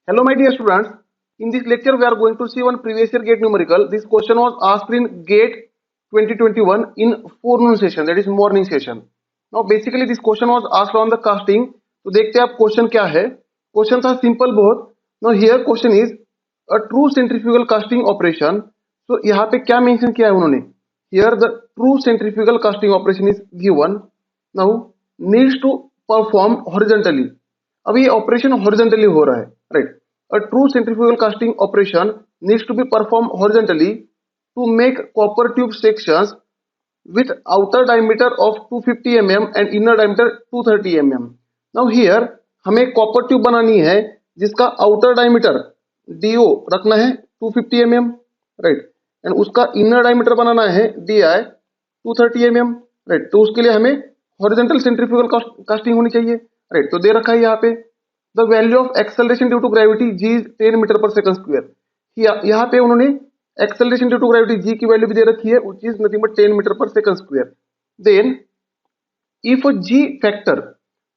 Hello, my dear students. In this lecture, we are going to see one previous year GATE numerical. This question was asked in GATE 2021 in forenoon session, that is morning session. Now, basically, this question was asked on the casting. तो देखते हैं आप question क्या है. Question था simple बहुत. Now here question is a true centrifugal casting operation. तो यहाँ पे क्या मेंशन किया है उन्होंने? Here the true centrifugal casting operation is given. Now needs to perform horizontally. अब ये ऑपरेशन हॉरिजॉन्टली हो रहा है, right. A true centrifugal casting operation needs to be performed horizontally to make copper tube sections with outer diameter of 250 mm and inner diameter 230 mm. Now here हमें copper tube बनानी है जिसका outer diameter DO रखना है 250 mm, right, and उसका inner diameter बनाना है DI 230 mm, right. तो उसके लिए हमें हॉरिजॉन्टल सेंट्रीफ्यूगल कास्टिंग होनी चाहिए, राइट. तो दे रखा है यहाँ पे the value of acceleration due to gravity G is 10 meter per second square. यहाँ पे उन्होंने acceleration due to gravity G की वैल्यू भी दे रखी है, which is nothing but 10 meter per second square. Then if G factor,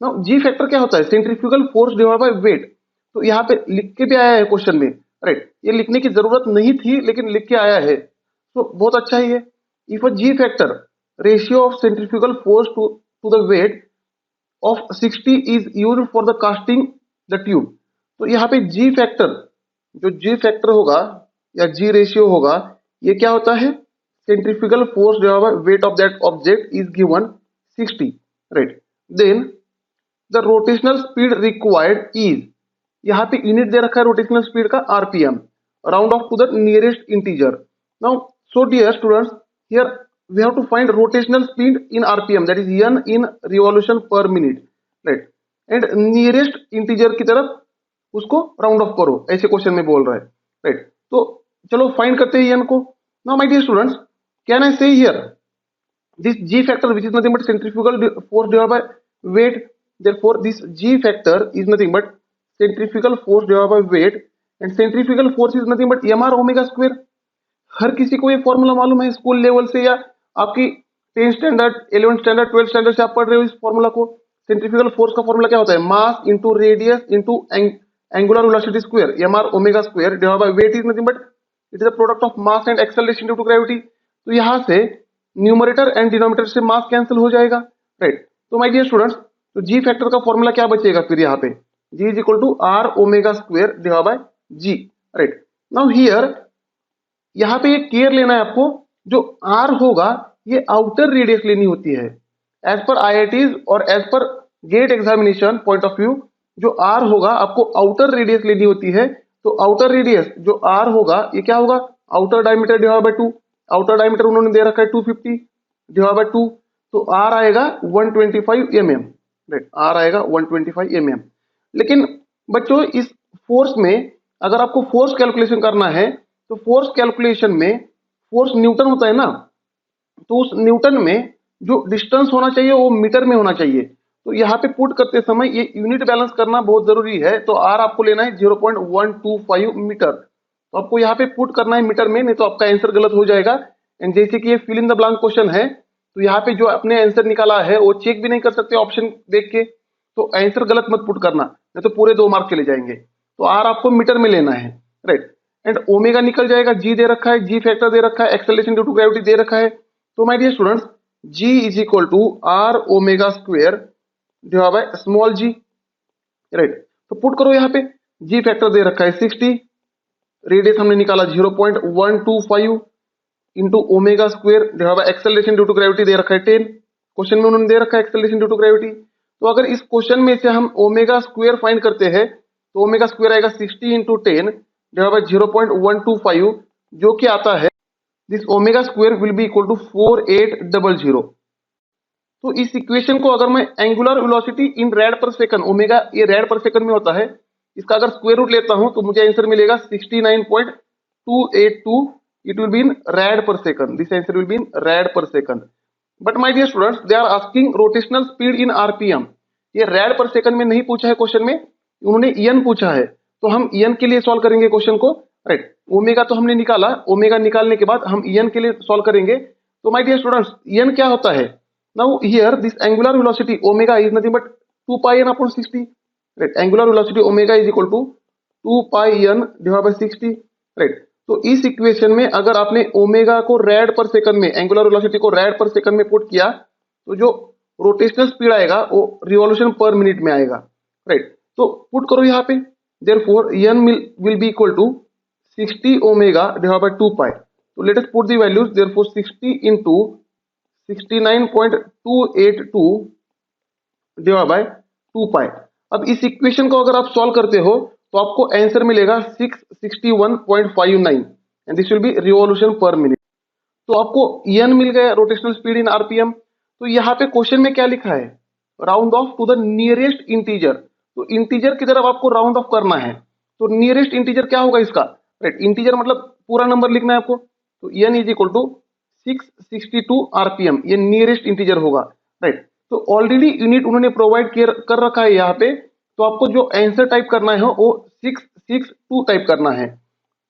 now G factor क्या होता है? Centrifugal force divide by weight. तो यहाँ पे लिख के भी आया है क्वेश्चन में, राइट. ये लिखने की जरूरत नहीं थी लेकिन लिख के आया है, तो बहुत अच्छा ही है. If G factor ratio of centrifugal force to the weight of 60 is used for the casting the tube. तो यहाँ पे जी फैक्टर, जो जी फैक्टर होगा या जी रेशियो होगा, ये क्या होता है? Centrifugal force divide by weight of that object is given 60, right. Then the rotational speed required is, यहाँ पे यूनिट दे रखा है रोटेशनल स्पीड का RPM, round off to the nearest integer. Now so dear students, here we have to find rotational speed in rpm, that is n in revolution per minute, right, and nearest integer की तरफ उसको round of करो, ऐसे question में बोल रहा है, right. तो चलो फाइंड करते हैं n को. Now my dear students, can I say here this g factor which is nothing but centrifugal force divided by weight, therefore this g factor is nothing but centrifugal force divided by weight, and centrifugal force is nothing but mr omega square. हर किसी को ये formula मालूम है school level से, या आपकी 10 standard 11 standard 12 standard से आप पढ़ रहे हो इस फॉर्मूला को. सेंट्रीफ्यूगल फोर्स का फॉर्मूला क्या होता है? Mass into radius into angular velocity square, mr omega square divide by weight is nothing but it is a product of mass and acceleration due to gravity. तो यहाँ से numerator and denominator से मास cancel हो जाएगा, right. तो my dear students, तो जी factor का formula क्या बचेगा फिर यहाँ पे? G is equal to R omega square divide by G, right. Now here यहाँ पे ये केयर लेना है आपको, जो आर होगा ये आउटर रेडियस लेनी होती है. एज पर आईआईटीज और एज पर GATE examination point of view, जो आर होगा आपको आउटर रेडियस लेनी होती है. तो आउटर रेडियस जो आर होगा ये क्या होगा? Outer diameter divide by 2. Outer diameter उन्होंने दे रखा है 250 डिवाइड बाय 2, तो आर आएगा 125 mm, राइट. आर आएगा 125 mm. लेकिन बच्चों इस फोर्स में अगर आपको फोर्स कैलकुलेशन करना है तो फोर्स कैलकुलेशन में फोर्स न्यूटन होता है ना, तो उस न्यूटन में जो डिस्टेंस होना चाहिए वो मीटर में होना चाहिए. तो यहाँ पे पुट करते समय ये यूनिट बैलेंस करना बहुत जरूरी है. तो आर आपको लेना है 0.125 मीटर. तो आपको यहाँ पे पुट करना है मीटर में, नहीं तो आपका आंसर गलत हो जाएगा. एंड जैसे कि ये fill in the blank question है, तो यहाँ पे जो आपने आंसर निकाला है वो चेक भी नहीं कर सकते ऑप्शन देख के. तो आंसर गलत मत पुट करना, नहीं तो पूरे 2 मार्क चले जाएंगे. तो आर आपको मीटर में लेना है, राइट. एंड ओमेगा निकल जाएगा, जी दे रखा है, जी फैक्टर दे रखा है, एक्सेलरेशन ड्यू टू ग्रेविटी दे रखा है. तो my dear students, G is equal to R omega square divide by small G, right. तो पुट करो यहाँ पे, जी फैक्टर दे रखा है 60, रेडियस हमने निकाला 0.125 into omega square divide by acceleration due to gravity दे रखा है 10. क्वेश्चन में उन्होंने दे रखा है एक्सेलरेशन ड्यू टू ग्रेविटी. तो अगर इस क्वेश्चन में से हम ओमेगा स्क्वायर फाइंड करते हैं तो ओमेगा स्क्वायर आएगा 60 इंटू 10 डिवाइड बाय 0.125, जो कि आता है this omega square will be equal to 4800. तो इस इक्वेशन को अगर मैं angular velocity in rad per second, omega ये रेड पर सेकंड में होता है, इसका अगर स्क्वायर रूट लेता हूं तो मुझे आंसर मिलेगा 69.282. It will be in rad per second. This answer will be in rad per second. But my dear students, they are asking rotational speed in RPM. ये रेड पर सेकंड में नहीं पूछा है क्वेश्चन में, उन्होंने ईएन पूछा है. तो हम ईएन के लिए सॉल्व करेंगे क्वेश्चन को, राइट. ओमेगा तो हमने निकाला, ओमेगा निकालने के बाद हम ईएन के लिए सॉल्व करेंगे. तो माय डियर स्टूडेंट्स, ईएन क्या होता है? Now here this angular velocity omega is nothing but 2 pi n upon 60, right. Angular velocity omega is equal to 2 pi n divide by 60, right. तो इस इक्वेशन में अगर आपने ओमेगा को रेड पर सेकंड में, एंगुलर वेलोसिटी को red per second में put किया, तो जो रोटेशनल स्पीड आएगा वो रिवॉल्यूशन पर मिनट में आएगा, राइट। तो पुट करो यहाँ पे, therefore n will be equal to 60 omega divide by 2 पाई। तो let us put the values, therefore 60 into 69.282 divide by 2 पाई। अब इस इक्वेशन को अगर आप सॉल्व करते हो तो आपको आंसर मिलेगा 661.59 and this will B revolution पर मिनट। तो आपको n मिल गया, रोटेशनल स्पीड इन आरपीएम। तो यहाँ पे क्वेश्चन में क्या लिखा है, round off to the nearest integer. तो इंटीजर की तरफ आपको राउंड ऑफ करना है, तो नियरेस्ट इंटीजर क्या होगा इसका, राइट। इंटीजर मतलब पूरा नंबर लिखना है आपको, तो n is equal to 662 RPM, ये नियरेस्ट इंटीजर होगा, राइट। तो ऑलरेडी यूनिट उन्होंने प्रोवाइड कर रखा है यहाँ पे, तो आपको जो आंसर टाइप करना है वो 662 टाइप करना है।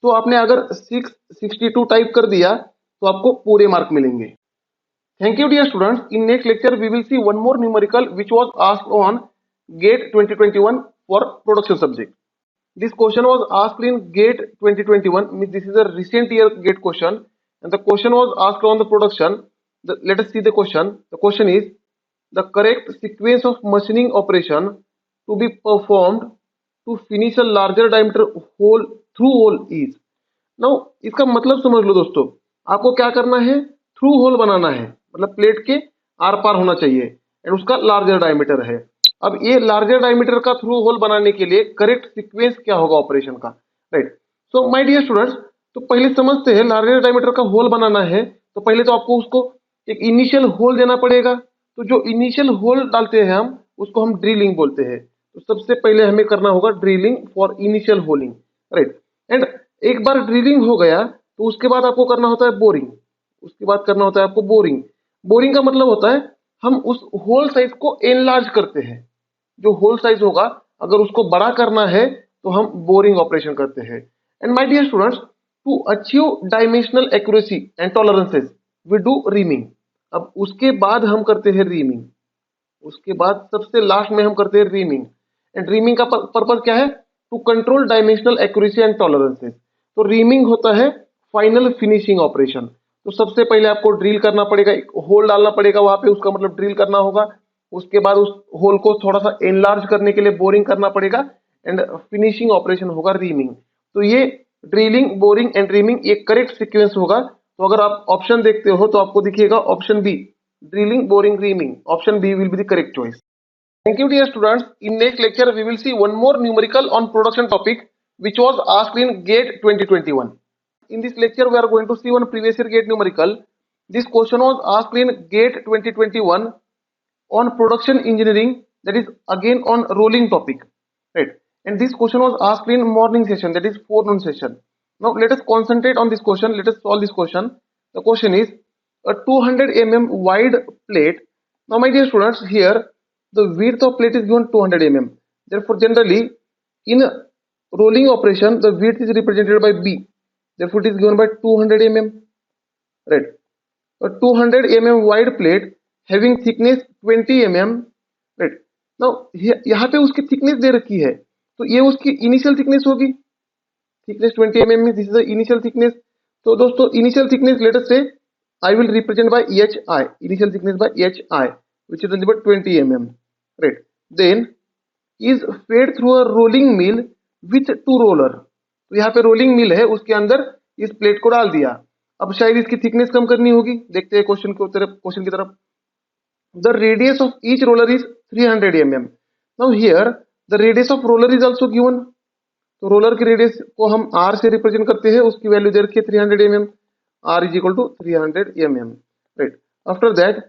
तो आपने अगर 662 टाइप कर दिया तो आपको पूरे मार्क मिलेंगे। Thank you dear students. In next lecture we will see one more numerical which was asked on GATE 2021 for production subject. This question was asked in GATE 2021, means this is a recent year GATE question, and the question was asked on the production. Let us see the question. The question is, the correct sequence of machining operation to be performed to finish a larger diameter hole through hole is. Now इसका मतलब समझ लो दोस्तों, आपको क्या करना है, through whole बनाना है, मतलब प्लेट के आर पार होना चाहिए एंड उसका लार्जर डायमीटर है। अब ये लार्जर डायमीटर का थ्रू होल बनाने के लिए करेक्ट सीक्वेंस क्या होगा ऑपरेशन का, right. So my dear students, तो पहले समझते हैं, लार्जर डायमीटर का होल बनाना है तो पहले तो आपको उसको एक इनिशियल होल देना पड़ेगा। तो जो इनिशियल होल डालते हैं हम, उसको हम ड्रिलिंग बोलते हैं। तो सबसे पहले हमें करना होगा drilling for initial holing, right. And एक बार ड्रिलिंग हो गया तो उसके बाद आपको करना होता है बोरिंग, उसके बाद करना होता है आपको बोरिंग। बोरिंग का मतलब होता है हम उस होल साइज को एनलार्ज करते हैं। जो होल साइज होगा अगर उसको बड़ा करना है तो हम बोरिंग ऑपरेशन करते हैं। And my dear students, to achieve dimensional accuracy and tolerances we do reaming. अब उसके बाद हम करते हैं रीमिंग, उसके बाद सबसे लास्ट में हम करते हैं रीमिंग। एंड रीमिंग का पर्पज क्या है, to control dimensional accuracy and tolerances. तो रीमिंग होता है फाइनल फिनिशिंग ऑपरेशन। तो सबसे पहले आपको ड्रिल करना पड़ेगा, एक होल डालना पड़ेगा वहां पे, उसका मतलब ड्रिल करना होगा। उसके बाद उस होल को थोड़ा सा एनलार्ज करने के लिए बोरिंग करना पड़ेगा एंड फिनिशिंग ऑपरेशन होगा रीमिंग। तो ये ड्रिलिंग, बोरिंग एंड रीमिंग ये करेक्ट सीक्वेंस होगा। तो अगर आप ऑप्शन देखते हो तो आपको दिखेगा option B, drilling, boring, reaming. Option B will be the correct choice. Thank you dear students. In next lecture we will see one more numerical on production topic which was asked in GATE 2021. In this lecture we are going to see one previous year GATE numerical. This question was asked in GATE 2021 on production engineering, that is again on rolling topic, right. And this question was asked in morning session, that is forenoon session. Now let us concentrate on this question, let us solve this question. The question is a 200 mm wide plate. Now my dear students, here the width of plate is given 200 mm. Therefore generally in rolling operation the width is represented by b, therefore it is given by 200 mm, right. A 200 mm wide plate having thickness 20 mm, right. Now यहाँ पे उसकी thickness दे रखी है, तो ये उसकी initial thickness होगी, thickness 20 mm में, this is the initial thickness. तो दोस्तों इनिशियल थिकनेस लेट अस से I will represent by hi, initial thickness by hi, which is about 20 mm, right. Then is fed through a rolling mill with two roller. तो यहाँ पे rolling mill है, उसके अंदर इस प्लेट को डाल दिया। अब शायद इसकी थिकनेस कम करनी होगी, देखते हैं क्वेश्चन की तरफ। The radius of each roller is 300 mm. Now here the radius of roller is also given. तो रोलर की रेडियस को हम r से रिप्रेजेंट करते हैं, उसकी वैल्यू दे रखी है 300 mm, r is equal to 300 mm, right. After that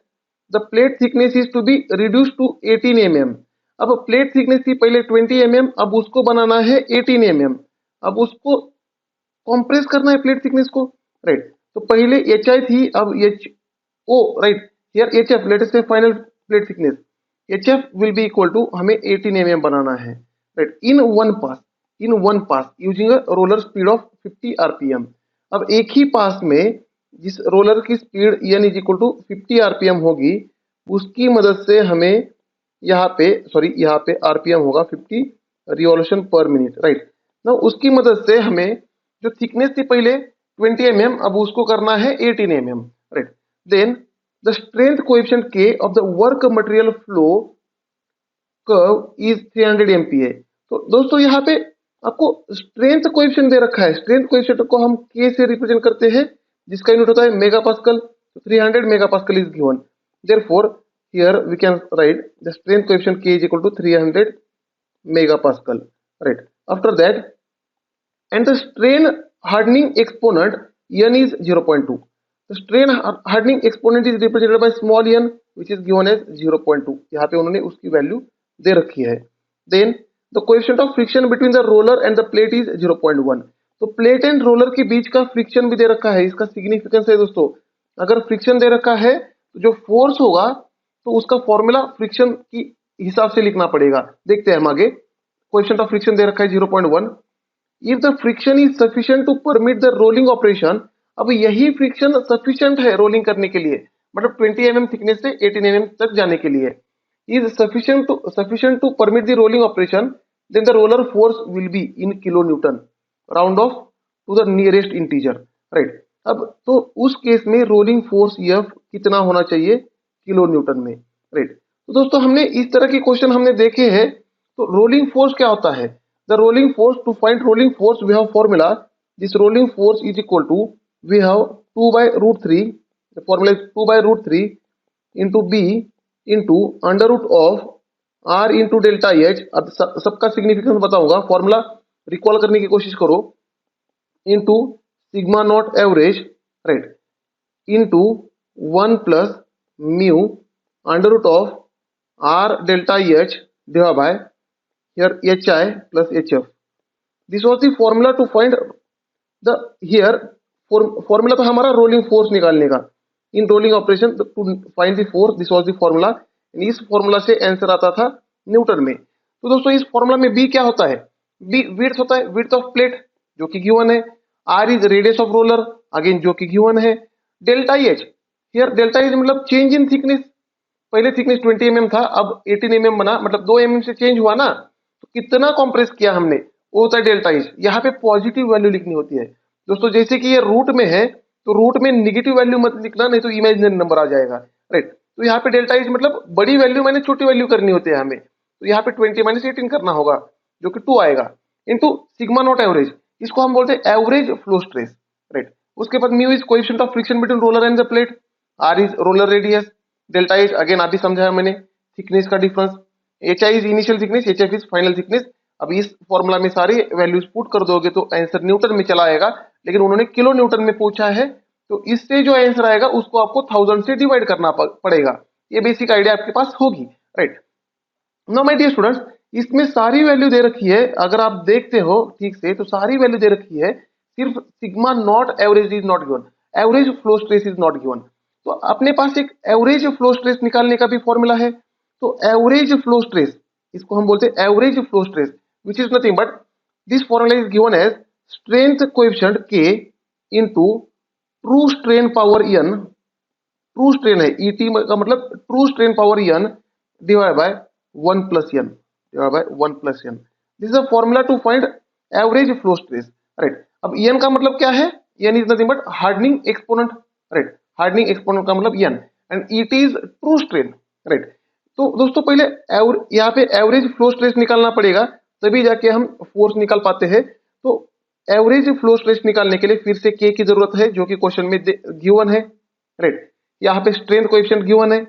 the plate thickness is to be reduced to 18 mm. अब प्लेट थिकनेस थी पहले 20 mm, अब उसको बनाना है 18 mm। अब उसको कंप्रेस करना है प्लेट थिकनेस को, राइट। तो पहले hi थी, अब ho, right. Here hf, let us say final plate thickness hf will be equal to, हमें 18 mm बनाना है, right, in one pass using a roller speed of 50 rpm। अब एक ही पास में जिस रोलर की speed n is equal to 50 rpm होगी, उसकी मदद से हमें यहाँ पे आरपीएम होगा 50 रिवॉल्यूशन पर मिनट, राइट। ना उसकी मदद से हमें जो थिकनेस थी पहले 20 mm, अब उसको करना है 18 mm, right. Then the strength coefficient K of the work material flow curve is 300 MPa। तो दोस्तों यहाँ पे आपको स्ट्रेंथ कोएफिशिएंट दे रखा है, स्ट्रेंथ कोएफिशिएंट को हम के से रिप्रेजेंट करते हैं जिसका यूनिट होता है mega pascal. 300 mega pascal is given, therefore here we can write the strength coefficient K is equal to 300 mega pascal, right. After that and the strain hardening exponent n is 0.2. The strain hardening exponent is represented by small n which is given as 0.2. यहाँ पे उन्होंने उसकी value दे रखी है। Then the coefficient of friction between the roller and the plate is 0.1. तो plate and roller के बीच का फ्रिक्शन भी दे रखा है। इसका सिग्निफिकेंस है दोस्तों, अगर फ्रिक्शन दे रखा है तो जो फोर्स होगा तो उसका फॉर्मूला फ्रिक्शन की हिसाब से लिखना पड़ेगा। देखते हैं हम आगे। कोएफिशिएंट ऑफ फ्रिक्शन दे रखा है 0.1। If the friction is sufficient to permit the rolling operation, अब यही फ्रिक्शन सफिशिएंट है रोलिंग करने के लिए, मतलब 20 mm थिकनेस से 18 mm तक जाने के लिए। Is sufficient to permit the rolling operation, then the roller force will be in kilo newton, round off to the nearest integer, right. अब तो उस केस में रोलिंग फोर्स F कितना होना चाहिए, किलो न्यूटन में, राइट। तो दोस्तों हमने इस तरह के क्वेश्चन हमने देखे हैं। तो रोलिंग फोर्स क्या होता है? The rolling force, to find rolling force we have formula. This rolling force is equal to, we have 2 by root 3, the formula is 2 by root 3 into B into under root of R into delta H। अब सबका significance बताऊंगा, formula recall करने की कोशिश करो। into sigma not average, right, into 1 plus mu under root of R delta H divided by here HI plus HF. This was the formula to find the here formula था हमारा rolling force निकालने का, in rolling operation to find the force, this was the formula. इस formula से answer आता था Newton में। तो दोस्तों इस फॉर्मूला में बी क्या होता है? बी विड्थ होता है, विड्थ ऑफ प्लेट जो कि गिवन है। R is radius of roller, again जो कि गिवन है। Delta H, here delta H मतलब चेंज इन थिकनेस, पहले थिकनेस 20 mm था, अब 18 mm बना, मतलब 2 mm से चेंज हुआ ना, तो कितना कंप्रेस किया हमने, वो होता है डेल्टा एच। यहाँ पे पॉजिटिव वैल्यू लिखनी होती है दोस्तों। जैसे कि ये रूट में है तो रूट में निगेटिव वैल्यू मत लिखना, नहीं तो इमेजिनरी नंबर आ जाएगा, राइट। तो यहाँ पे डेल्टा एच मतलब बड़ी वैल्यू मैंने छोटी वैल्यू करनी होती है हमें, तो यहाँ पे 20 - 18 करना होगा जो कि 2 आएगा, इंटू सिग्मा नॉट एवरेज, इसको हम बोलते हैं एवरेज फ्लो स्ट्रेस, राइट। उसके बाद mu is coefficient of friction between roller and the plate, R is roller radius, delta H again अभी समझाया मैंने थिकनेस का difference, H I is initial thickness, H F is final thickness. अब इस formula में सारी वैल्यूज पुट कर दोगे तो आंसर न्यूटन में चला आएगा, लेकिन उन्होंने किलो न्यूटन में पूछा है, तो इससे जो आंसर आएगा उसको आपको 1000 से डिवाइड करना पड़ेगा। ये बेसिक आइडिया आपके पास होगी, right. Now my dear students, इसमें सारी वैल्यू दे रखी है, अगर आप देखते हो ठीक से तो सारी वैल्यू दे रखी है, सिर्फ sigma not average is not given, average flow stress is not given. तो अपने पास एक एवरेज फ्लो स्ट्रेस निकालने का भी फॉर्मूला है। तो एवरेज फ्लो स्ट्रेस, इसको हम बोलते हैं average flow stress, which is nothing but this formula is given as strength coefficient K into true strain power n, true strain है ईटी का मतलब true strain power n divide by 1 plus n, divided by 1 plus n. This is a formula to find average flow stress, right? अब n का मतलब क्या है? n is nothing but hardening exponent, right? Hardening exponent का मतलब n and et is true strain, right? तो दोस्तों पहले यहाँ पे एवरेज फ्लो स्ट्रेस निकालना पड़ेगा, तभी जाके हम फोर्स निकाल पाते हैं। तो एवरेज फ्लो स्ट्रेस निकालने के लिए फिर से k की जरूरत है, जो कि क्वेश्चन में गिवन है, राइट। यहाँ पे स्ट्रेंथ कोएफिशिएंट गिवन है,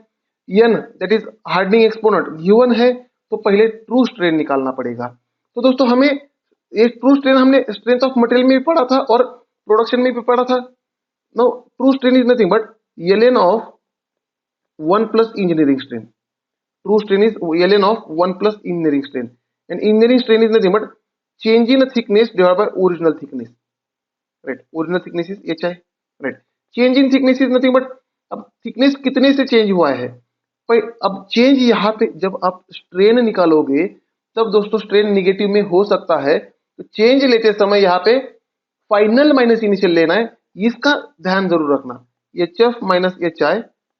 n that is hardening exponent given है, तो पहले ट्रू स्ट्रेन निकालना पड़ेगा। तो दोस्तों हमें ये ट्रू स्ट्रेन हमने स्ट्रेंथ ऑफ मटेरियल में भी पढ़ा था और प्रोडक्शन में भी पढ़ा था। Now true strain is nothing but ln of 1 plus engineering strain, true strain is ln of 1 plus engineering strain, and engineering strain is nothing but change in thickness divided by original thickness, right. Original thickness is hi, right. Change in thickness is nothing but अब thickness कितने से change हुआ है, अब change यहाँ पे जब आप स्ट्रेन निकालोगे तब दोस्तों स्ट्रेन निगेटिव में हो सकता है, तो चेंज लेते समय यहाँ पे फाइनल माइनस इनिशियल लेना है, इसका ध्यान जरूर रखना, HF minus HI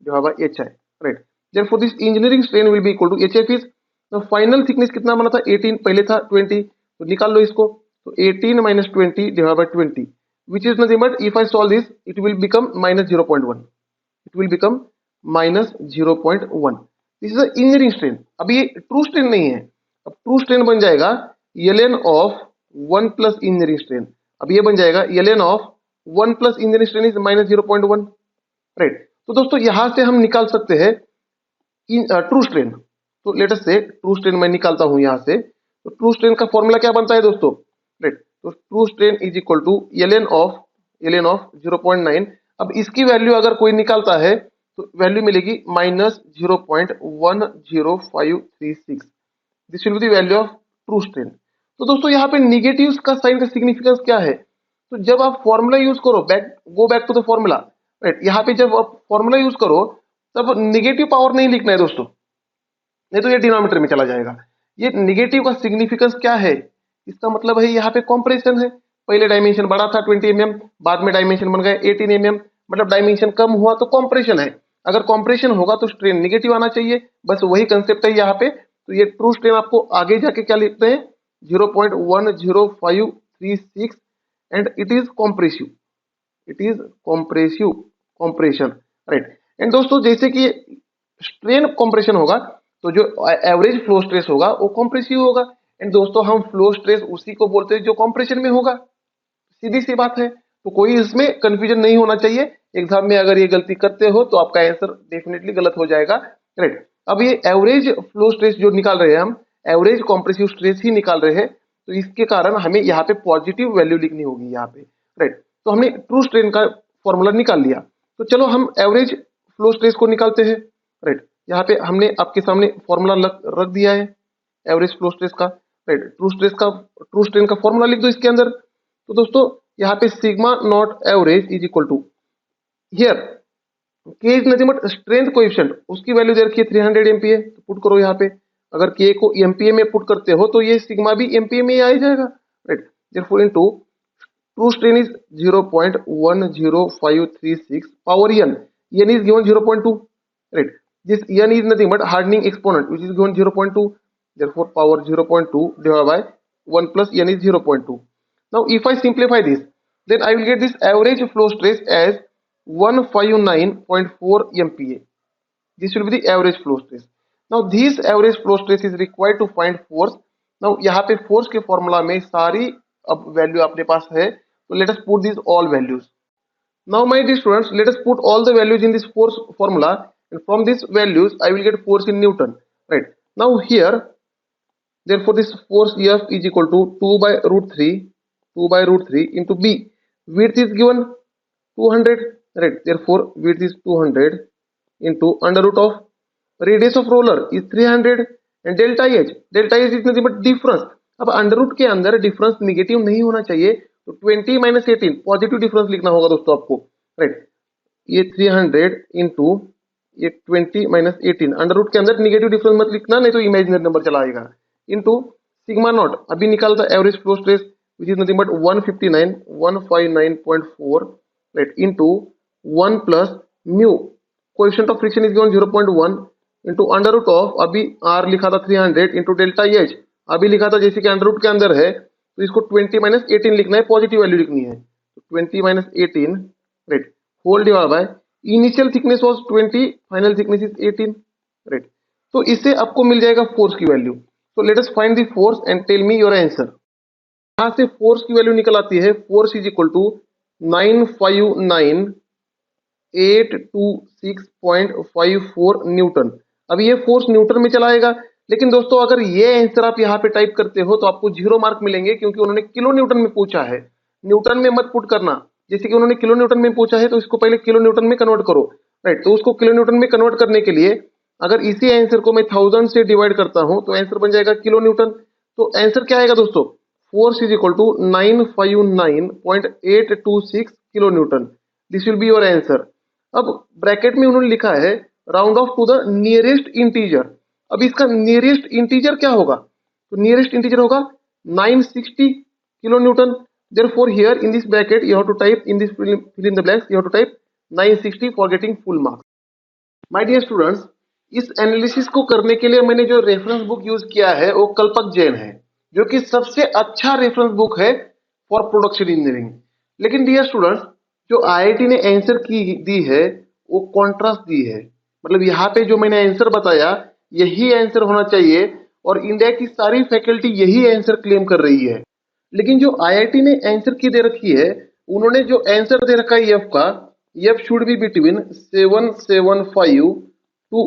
divide by HI, right. Therefore this engineering strain will be equal to HF is final thickness कितना बना था 18, पहले था 20, तो निकाल लो इसको, तो 18 minus 20 divided by 20, which is nothing but if I solve this, it will become minus 0.1. It will become minus 0.1. This is a engineering strain. अब ये ट्रू स्ट्रेन नहीं है, अब ट्रू स्ट्रेन बन जाएगा ln of 1 plus engineering strain. अब ये बन जाएगा ln of 1 plus engineering strain is minus 0.1. Right, तो दोस्तों यहां से हम निकाल सकते हैं ट्रू स्ट्रेन. तो लेट अस से ट्रू स्ट्रेन मैं निकालता हूं यहां से. तो ट्रू स्ट्रेन का फॉर्मूला क्या बनता है दोस्तों? राइट, तो true strain is equal to ln of 0.9. अब इसकी वैल्यू अगर कोई निकालता है तो वैल्यू मिलेगी minus 0.10536. This will be the value of true strain. तो दोस्तों यहाँ पे निगेटिव्स का साइन का सिग्निफिकेंस क्या है? तो जब आप फॉर्मूला यूज करो, go back to the formula. Right, यहाँ पे जब आप फॉर्मूला यूज करो तब निगेटिव पावर नहीं लिखना है दोस्तों, नहीं तो ये डिनोमिनेटर में चला जाएगा. ये निगेटिव का सिग्निफिकेंस क्या है? इसका मतलब है यहाँ पे कॉम्प्रेशन है. पहले डायमेंशन बड़ा था 20 mm, बाद में डायमेंशन बन गया 18 mm, मतलब डायमेंशन कम हुआ तो कॉम्प्रेशन है. अगर कॉम्प्रेशन होगा तो स्ट्रेन निगेटिव आना चाहिए, बस वही कंसेप्ट है यहाँ पे. तो ये ट्रू स्ट्रेन आपको आगे जाके क्या लिखते हैं? 0.10536 and it is compressive. It is compressive compression. Right, and दोस्तों जैसे कि स्ट्रेन कॉम्प्रेशन होगा तो जो एवरेज फ्लो स्ट्रेस होगा वो कॉम्प्रेसिव होगा. एंड दोस्तों हम फ्लो स्ट्रेस उसी को बोलते हैं जो कॉम्प्रेशन में होगा. सीधी सी बात है, तो कोई इसमें कंफ्यूजन नहीं होना चाहिए. एग्जाम में अगर ये गलती करते हो तो आपका आंसर डेफिनेटली गलत हो जाएगा. राइट, अब ये एवरेज फ्लो स्ट्रेस जो निकाल रहे हैं हम, एवरेज कॉम्प्रेसिव स्ट्रेस ही निकाल रहे हैं, तो इसके कारण हमें यहाँ पे पॉजिटिव वैल्यू लिखनी होगी यहाँ पे. राइट, तो हमने ट्रू स्ट्रेन का फॉर्मूला निकाल लिया. तो चलो हम एवरेज फ्लो स्ट्रेस को निकालते हैं. राइट, यहाँ पे हमने आपके सामने फॉर्मूला रख दिया है एवरेज फ्लो स्ट्रेस का. राइट, ट्रू स्ट्रेन का फॉर्मूला लिख दो इसके अंदर. तो दोस्तों यहाँ पे sigma not average is equal to, here K is nothing but strength coefficient, उसकी वैल्यू दे रखी है 300 MPa. तो पुट करो यहाँ पे. अगर के को MPa में पुट करते हो तो ये सिग्मा भी MPa में ही आ जाएगा. Right, therefore into true strain is 0.10536 power n. n is given 0.2. Right, this n is nothing but hardening exponent which is given 0.2. Therefore power 0.2 divided by 1 plus n is 0.2. Now if I simplify this, then I will get this average flow stress as 159.4 MPa. This will be the average flow stress. Now this average flow stress is required to find force. Now यहाँ पे force के formula में सारी अब value अपने पास है, तो let us put these all values. Now my dear students, let us put all the values in this force formula, and from these values I will get force in Newton. Right, now here therefore this force F is equal to 2 by root 3 into B. Width is given 200. Right, therefore width is 200 into under root of radius of roller is 300 and delta H is nothing but difference. अब under root के अंदर difference negative नहीं होना चाहिए, तो 20 minus 18 positive difference लिखना होगा दोस्तों आपको. राइट, ये 300 इंटू ये 20 माइनस 18, अंडर रूट के अंदर निगेटिव डिफरेंस मत लिखना, नहीं तो इमेजिनरी नंबर चला आएगा. इंटू सिग्मा नॉट, अभी निकालता average flow stress which is nothing but 159.4. Right, into 1 plus mu, coefficient of friction is given 0.1 into under root of, अभी आर लिखा था 300 इंटू डेल्टा एच अभी लिखा था, जैसे कि अंडर रूट के अंदर है तो इसको 20 माइनस 18 लिखना है, पॉजिटिव वैल्यू लिखनी है. तो 20 minus 18, right, whole divide by initial thickness was 20, final thickness is 18. Right, तो इससे आपको मिल जाएगा फोर्स की value. So let us find the force and tell me your answer. यहां से फोर्स की वैल्यू निकल आती है, force is equal to 959,826.54 newton. अब ये फोर्स न्यूटन में चलाएगा, लेकिन दोस्तों अगर ये आंसर आप यहाँ पे टाइप करते हो तो आपको 0 मार्क मिलेंगे, क्योंकि उन्होंने किलो न्यूटन में पूछा है. न्यूटन में मत पुट करना, जैसे कि उन्होंने किलो न्यूटन में पूछा है तो इसको पहले किलो न्यूटन में कन्वर्ट करो. राइट, तो उसको किलो न्यूटन में कन्वर्ट करने के लिए अगर इसी आंसर को मैं 1000 से डिवाइड करता हूं तो आंसर बन जाएगा किलो न्यूटन. तो आंसर क्या आएगा दोस्तों? Force is equal to 959.826 kilo newton. This will be your answer. अब ब्रैकेट में उन्होंने लिखा है round off to the nearest integer. अब इसका नियरेस्ट इंटीजर क्या होगा? तो नियरेस्ट इंटीजर होगा 960 kilo Newton. Therefore here in this bracket you have to type, in this fill in the blanks you have to type 960 for getting full marks. My dear students, इस analysis को करने के लिए मैंने जो reference book use किया है वो कल्पक जैन है. जो कि सबसे अच्छा रेफरेंस बुक है फॉर प्रोडक्शन इंजीनियरिंग। लेकिन डियर स्टूडेंट्स, जो आईआईटी ने आंसर की दी है वो कॉन्ट्रास्ट दी है। मतलब यहाँ पे जो मैंने आंसर बताया यही आंसर होना चाहिए और इंडिया की सारी फैकल्टी यही आंसर क्लेम कर रही है। लेकिन जो आईआईटी ने आंसर की दे रखी है, उन्होंने जो आंसर दे रखा है एफ का, F should be between 775 to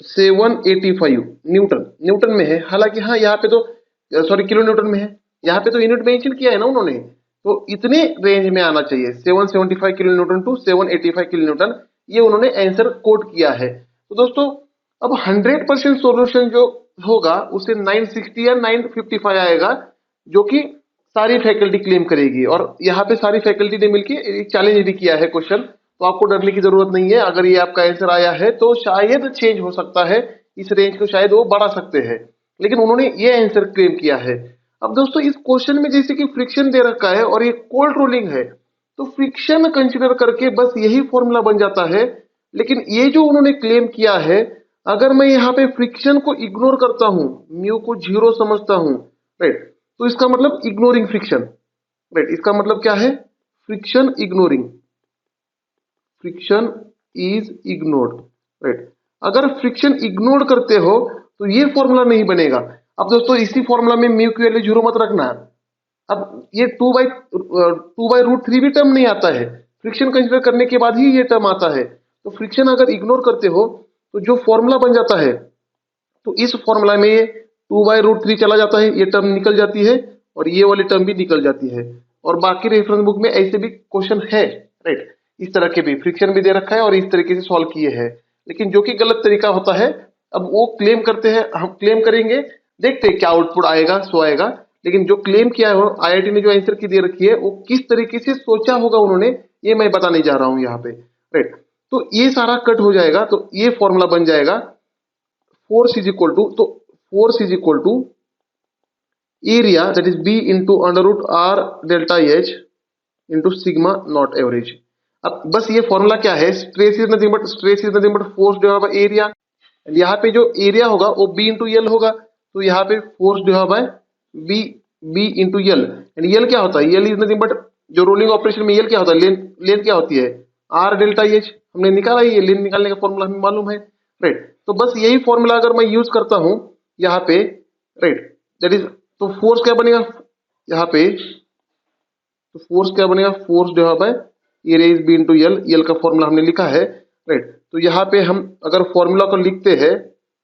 785 newton. Newton में है, हालांकि हाँ यहाँ पे तो सॉरी किलो न्यूटन में है, यहाँ पे तो यूनिट मेंशन किया है ना उन्होंने, तो इतने रेंज में आना चाहिए 775 kilo newton to 785 kilo newton, ये उन्होंने आंसर कोट किया है। तो दोस्तों अब 100% सॉल्यूशन जो होगा उसे 960 या 955 आएगा, जो कि सारी फैकल्टी क्लेम करेगी। और यहाँ पे सारी फैकल्टी ने मिलकर एक चैलेंज भी किया है क्वेश्चन, तो आपको डरने की जरूरत नहीं है। अगर ये आपका आंसर आया है तो शायद चेंज हो सकता है, इस रेंज को शायद वो बढ़ा सकते हैं, लेकिन उन्होंने ये आंसर क्लेम किया है। अब दोस्तों इस क्वेश्चन में जैसे कि फ्रिक्शन दे रखा है और ये कोल्ड रोलिंग है, तो फ्रिक्शन कंसिडर करके बस यही फॉर्मूला बन जाता है। लेकिन ये जो उन्होंने क्लेम किया है, अगर मैं यहाँ पे फ्रिक्शन को इग्नोर करता हूँ, म्यू को जीरो समझता हूँ, राइट, तो इसका मतलब इग्नोरिंग फ्रिक्शन, राइट, इसका मतलब क्या है, friction ignoring, friction is ignored, right. अगर फ्रिक्शन इग्नोर करते हो तो ये फॉर्मूला नहीं बनेगा। अब दोस्तों इसी फॉर्मूला में म्यू की वैल्यू जीरो मत रखना। अब ये टू बाई रूट थ्री भी टर्म नहीं आता है, फ्रिक्शन कंसिडर करने के बाद ही ये टर्म आता है। तो फ्रिक्शन अगर इग्नोर करते हो तो जो फॉर्मूला बन जाता है, तो इस फॉर्मूला में ये टू बाई रूट थ्री चला जाता है, ये टर्म निकल जाती है और ये वाली टर्म भी निकल जाती है। और बाकी रेफरेंस बुक में ऐसे भी क्वेश्चन है, राइट, इस तरह के भी फ्रिक्शन भी दे रखा है और इस तरीके से सॉल्व किए हैं, लेकिन जो कि गलत तरीका होता है। अब वो क्लेम करते हैं, हम क्लेम करेंगे, देखते हैं क्या आउटपुट आएगा, सो आएगा। लेकिन जो क्लेम किया है आईआईटी ने, जो आंसर की दे रखी है, वो किस तरीके से सोचा होगा उन्होंने, ये मैं बताने जा रहा हूं यहाँ पे, राइट। तो ये सारा कट हो जाएगा, तो ये फॉर्मूला बन जाएगा फोर्स इज इक्वल टू, तो force is equal to area that is B into under root R delta H into sigma not average. अब बस ये फॉर्मूला क्या है, stress is nothing but force divide by area. यहाँ पे जो area होगा वो बी इंटू यल होगा, तो यहाँ पे force divide by B, B into L. And L क्या होता है, यल इज नथिंग बट, जो रोलिंग ऑपरेशन में यल क्या होता है, लेन, लेन क्या होती है, आर डेल्टा एच। हमने निकाला ही, लेन निकालने का फॉर्मूला हमें मालूम है, राइट। तो बस यही फॉर्मूला अगर मैं यूज करता हूं यहाँ पे, राइट, दैट इज, तो फोर्स क्या बनेगा यहाँ पे, तो फोर्स क्या बनेगा, force divide by area is B into L, L का फॉर्मूला हमने लिखा है, राइट। तो यहाँ पे हम अगर फॉर्मूला को लिखते हैं,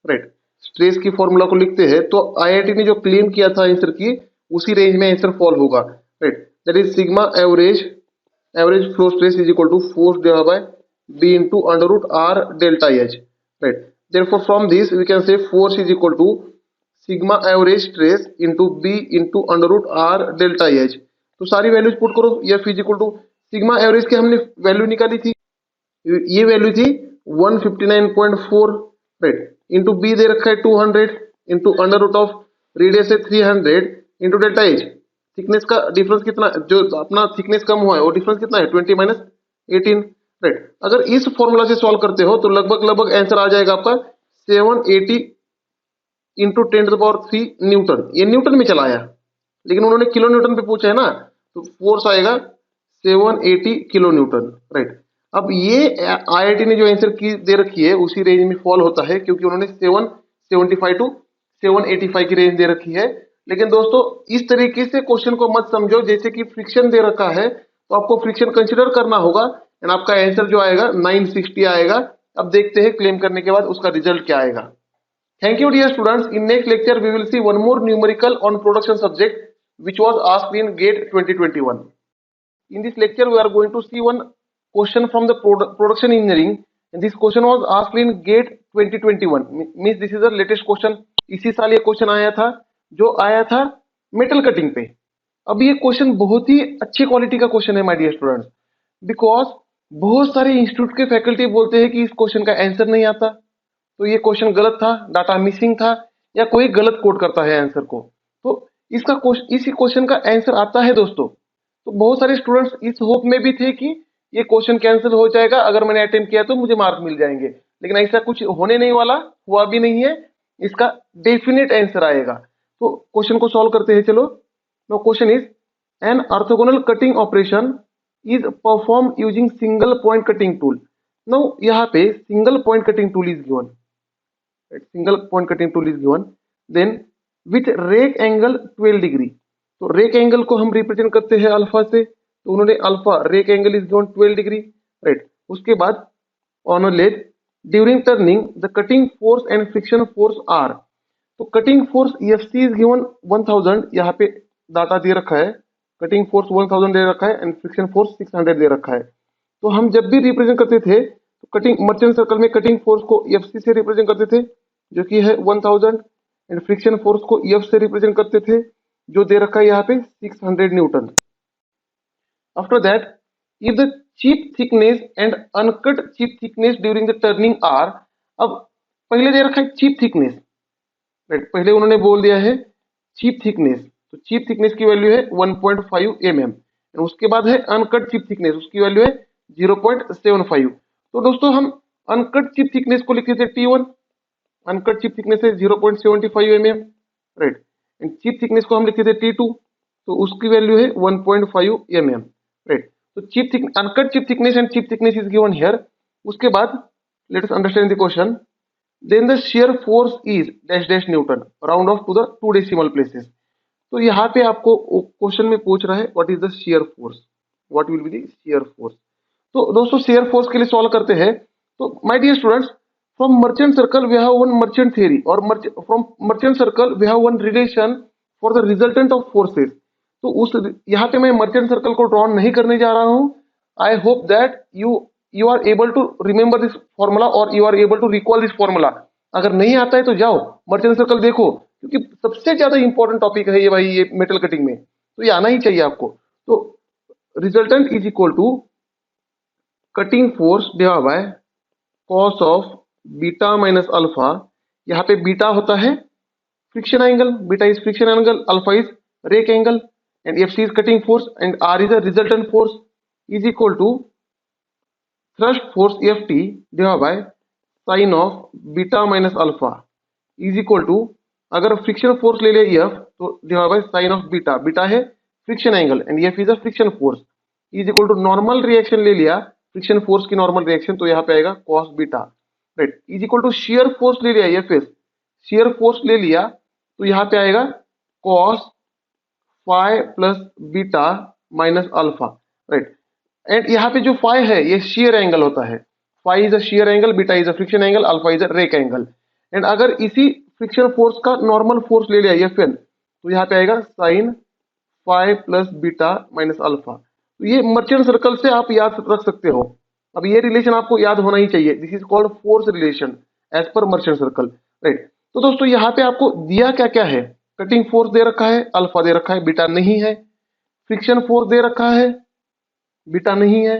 राइट, स्ट्रेस की फॉर्मूला को लिखते हैं, तो आईआईटी ने जो क्लेम किया था आंसर की, उसी रेंज में आंसर फॉल होगा, right. That is sigma average, average flow stress is equal to force divide by B into under root R delta H, right. Therefore from this we can say force is equal to sigma average stress into B into under root R delta H. तो सारी values put करो, F is equal to, sigma average की हमने value निकाली थी, ये value थी 159.4, right, into B दे रखा है 200, into under root of radius है 300, इंटू डेल्टा एच, थिकनेस का डिफरेंस कितना, जो अपना थिकनेस कम हुआ है वो डिफरेंस कितना है, 20 माइनस 18, राइट। अगर इस फॉर्मूला से सॉल्व करते हो तो लगभग लगभग आंसर आ जाएगा आपका 780 इंटू 10⁻³ न्यूटन। ये न्यूटन में चलाया, लेकिन उन्होंने किलो न्यूटन पे पूछा है ना, तो फोर्स आएगा 780 किलो न्यूटन, राइट। अब ये आईआईटी ने जो आंसर की दे रखी है उसी रेंज में फॉल होता है, क्योंकि उन्होंने 775 टू 785 की रेंज दे रखी है। लेकिन दोस्तों इस तरीके से क्वेश्चन को मत समझो जैसे कि फ्रिक्शन दे रखा है तो आपको फ्रिक्शन कंसिडर करना होगा, एंड आपका आंसर जो आएगा 960 आएगा। अब देखते हैं क्लेम करने के बाद उसका रिजल्ट क्या आएगा। Thank you dear students. In next lecture we will see one more numerical on production subject which was asked in GATE 2021. In this lecture we are going to see one question from the production engineering, and this question was asked in GATE 2021. Means this is the latest question. इसी साल ये question आया था, जो आया था metal cutting पे। अब ये क्वेश्चन बहुत ही अच्छी क्वालिटी का क्वेश्चन है माय डियर स्टूडेंट्स, बिकॉज बहुत सारे इंस्टीट्यूट के फैकल्टी बोलते हैं कि इस क्वेश्चन का आंसर नहीं आता, तो ये क्वेश्चन गलत था, डाटा मिसिंग था, या कोई गलत कोड करता है आंसर को। तो इसका इसी क्वेश्चन का आंसर आता है दोस्तों। तो बहुत सारे स्टूडेंट्स इस होप में भी थे कि ये क्वेश्चन कैंसिल हो जाएगा, अगर मैंने अटेम्प्ट किया तो मुझे मार्क मिल जाएंगे, लेकिन ऐसा कुछ होने नहीं वाला, हुआ भी नहीं है। इसका डेफिनेट आंसर आएगा। तो क्वेश्चन को सॉल्व करते हैं चलो। Now question is an orthogonal cutting operation is perform using single point cutting tool. Now यहाँ पे single point cutting tool is given, single point cutting tool is given, then with rake angle 12 degree. तो rake angle को हम represent करते हैं alpha से, तो उन्होंने alpha rake angle is given 12 degree, right. उसके बाद on a leg during turning the cutting force and friction force R. तो cutting force F C is given 1000, यहाँ पे डाटा दे रखा है, कटिंग फोर्स 1000 दे रखा है एंड फ्रिक्शन फोर्स 600 दे रखा है। तो हम जब भी रिप्रेजेंट करते थे तो कटिंग मर्चेंट सर्कल में कटिंग फोर्स को एफ सी से रिप्रेजेंट करते थे जो कि है 1000, एंड फ्रिक्शन फोर्स को एफ से रिप्रेजेंट करते थे जो दे रखा है यहाँ पे 600 Newton. After that if the chip thickness and uncut chip thickness during the turning are, अब पहले दे रखा है chip thickness, राइट, पहले उन्होंने बोल दिया है chip thickness, तो chip thickness की वैल्यू है 1.5 mm, उसके बाद है अनकट chip thickness, उसकी वैल्यू है 0.75। तो दोस्तों हम अनकट chip thickness को लिखते थे T1, अनकट chip thickness है 0.75 mm, right, and chip thickness को हम लिखते थे T2, तो उसकी वैल्यू है 1.5 mm, राइट। तो chip thick uncut chip thickness and chip thickness is given here। उसके बाद let us understand the question, then the shear force is dash dash newton round off to the 2 decimal places। तो यहाँ पे आपको question में पूछ रहा है what is the shear force, what will be the shear force। तो दोस्तों shear force के लिए सॉल्व करते हैं। तो my dear students, from merchant circle we have one merchant theory, और from merchant circle we have one relation for the resultant of forces। तो उस यहाँ पे मैं मर्चेंट सर्कल को ड्रॉ नहीं करने जा रहा हूँ। I hope that you are able to remember this formula और you are able to recall this formula. अगर नहीं आता है तो जाओ मर्चेंट सर्कल देखो, क्योंकि सबसे ज्यादा इंपॉर्टेंट टॉपिक है ये भाई, ये मेटल कटिंग में, तो ये आना ही चाहिए आपको। तो resultant is equal to cutting force divide by cos of beta minus alpha. यहाँ पे बीटा होता है friction angle, beta is friction angle, alpha is rake angle, and Fc is cutting force and R is a resultant force, is equal to thrust force Ft divided by sin of beta minus alpha is equal to, अगर friction force ले लिया F तो divide by sine of beta, beta है friction angle and F is a friction force, is equal to normal reaction ले लिया, friction force की normal reaction, तो यहाँ पे आएगा cos beta, right, is equal to shear force ले लिया Fs, शियर फोर्स ले लिया तो यहाँ पे आएगा cos phi plus beta minus alpha, right. And यहाँ पे जो फाई है ये शेयर एंगल होता है, phi is a shear angle, beta is a friction angle, alpha is a rake angle. And अगर इसी फ्रिक्शन फोर्स का नॉर्मल फोर्स ले लिया Fn तो यहाँ पे आएगा sine phi plus beta minus alpha. तो ये मर्चेंट सर्कल से आप याद रख सकते हो। अब ये रिलेशन आपको याद होना ही चाहिए, this is called force relation as per Merchant circle, right. तो दोस्तों यहाँ पे आपको दिया क्या क्या है, कटिंग फोर्स दे रखा है, अल्फा दे रखा है, बीटा नहीं है, फ्रिक्शन फोर्स दे रखा है, बीटा नहीं है,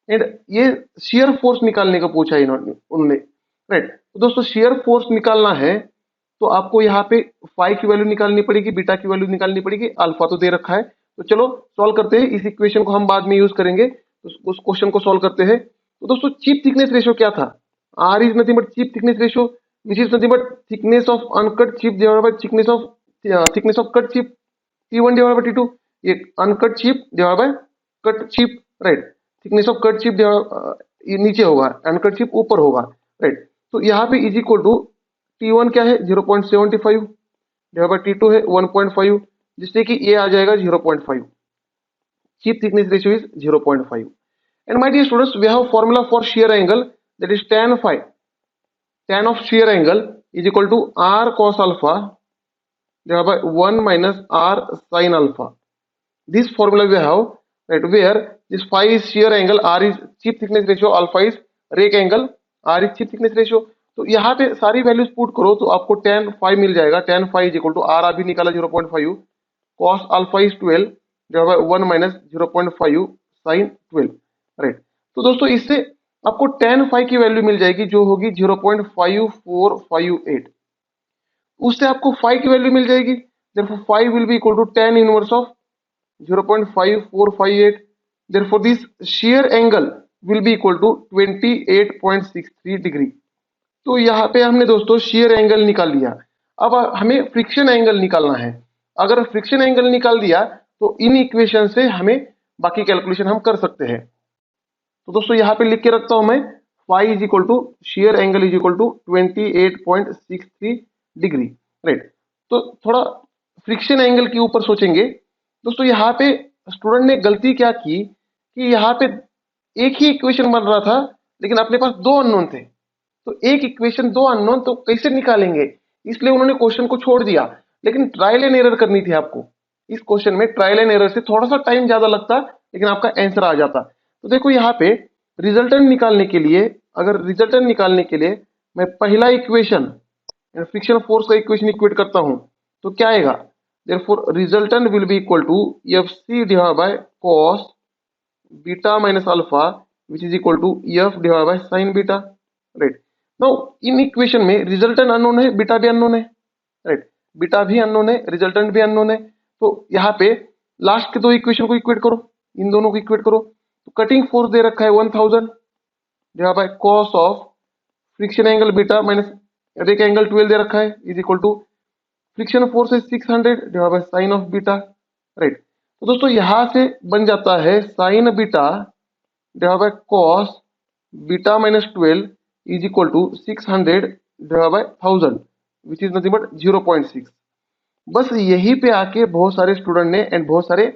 एंड ये शियर फोर्स निकालने का पूछा है उन्होंने, राइट। तो दोस्तों शियर फोर्स निकालना है तो आपको यहाँ पे फाई की वैल्यू निकालनी पड़ेगी, बीटा की वैल्यू निकालनी पड़ेगी, अल्फा तो दे रखा है। तो चलो सॉल्व करते हैं, इस इक्वेशन को हम बाद में यूज करेंगे, तो उस क्वेश्चन को सॉल्व करते हैं। तो दोस्तों चिप थिकनेस रेशियो क्या था, R is nothing but chip thickness ratio which is nothing but thickness of uncut chip divided by thickness of cut chip, T1 divided by T2, ये uncut chip divided by cut chip, right. Thickness of cut chip ये नीचे होगा, uncut chip ऊपर होगा, right. तो यहाँ पे is equal to T1 क्या है 0.75 डिवाइड बाय T2 है 1.5, जिससे कि ये आ जाएगा 0.5, chip thickness ratio is 0.5। And my dear students, we have formula for shear angle, that is tan phi, tan of shear angle is equal to r cos alpha divided by 1 minus r sin alpha. This formula we have, right, where this phi is shear angle, r is chip thickness ratio, alpha is rake angle, r is chip thickness ratio। तो यहाँ पे सारी values put करो तो आपको tan phi मिल जाएगा, tan phi is equal to r अभी निकाला 0.5, cos alpha is 12 divided by 1 minus 0.5 sin 12, right. तो दोस्तों इससे आपको tan phi की वैल्यू मिल जाएगी जो होगी 0.5458, उससे आपको phi की वैल्यू मिल जाएगी, therefore phi will be equal to tan inverse of 0.5458, therefore this shear angle will be equal to 28.63 degree. तो यहाँ पे हमने दोस्तों shear angle निकाल लिया। अब हमें फ्रिक्शन एंगल निकालना है। अगर फ्रिक्शन एंगल निकाल दिया तो इन इक्वेशन से हमें बाकी कैलकुलेशन हम कर सकते हैं। तो दोस्तों यहाँ पे लिख के रखता हूं मैं, phi is equal to shear angle is equal to 28.63 degree, right. तो थोड़ा फ्रिक्शन एंगल के ऊपर सोचेंगे। दोस्तों यहाँ पे स्टूडेंट ने गलती क्या की कि यहाँ पे एक ही इक्वेशन बन रहा था लेकिन अपने पास दो अननोन थे। तो एक इक्वेशन दो अननोन तो कैसे निकालेंगे, इसलिए उन्होंने क्वेश्चन को छोड़ दिया। लेकिन ट्रायल एंड एरर करनी थी आपको। इस क्वेश्चन में ट्रायल एंड एरर से थोड़ा सा टाइम ज्यादा लगता लेकिन आपका आंसर आ जाता। तो देखो यहाँ पे रिजल्टेंट निकालने के लिए, अगर रिजल्टेंट निकालने के लिए मैं पहला इक्वेशन फ्रिक्शन फोर्स का इक्वेशन इक्वेट करता हूं तो क्या आएगा, therefore resultant will be equal to F C divide by cos beta minus alpha which is equal to F divide by sine beta, right. Now इन इक्वेशन में resultant unknown है, beta भी unknown है, राइट। बीटा भी unknown है, resultant भी unknown है। तो यहाँ पे लास्ट के दो इक्वेशन को इक्वेट करो, इन दोनों को इक्वेट करो। तो कटिंग फोर्स दे रखा है 1000 divide by cos of friction angle beta minus rake angle 12 दे रखा है is equal to friction force है 600 divide by sine of beta, right. तो दोस्तों यहां से बन जाता है sine beta divide by cos beta minus 12 is equal to 600 divide by 1000 which is nothing but 0.6। बस यहीं पे आके बहुत सारे स्टूडेंट ने एंड बहुत सारे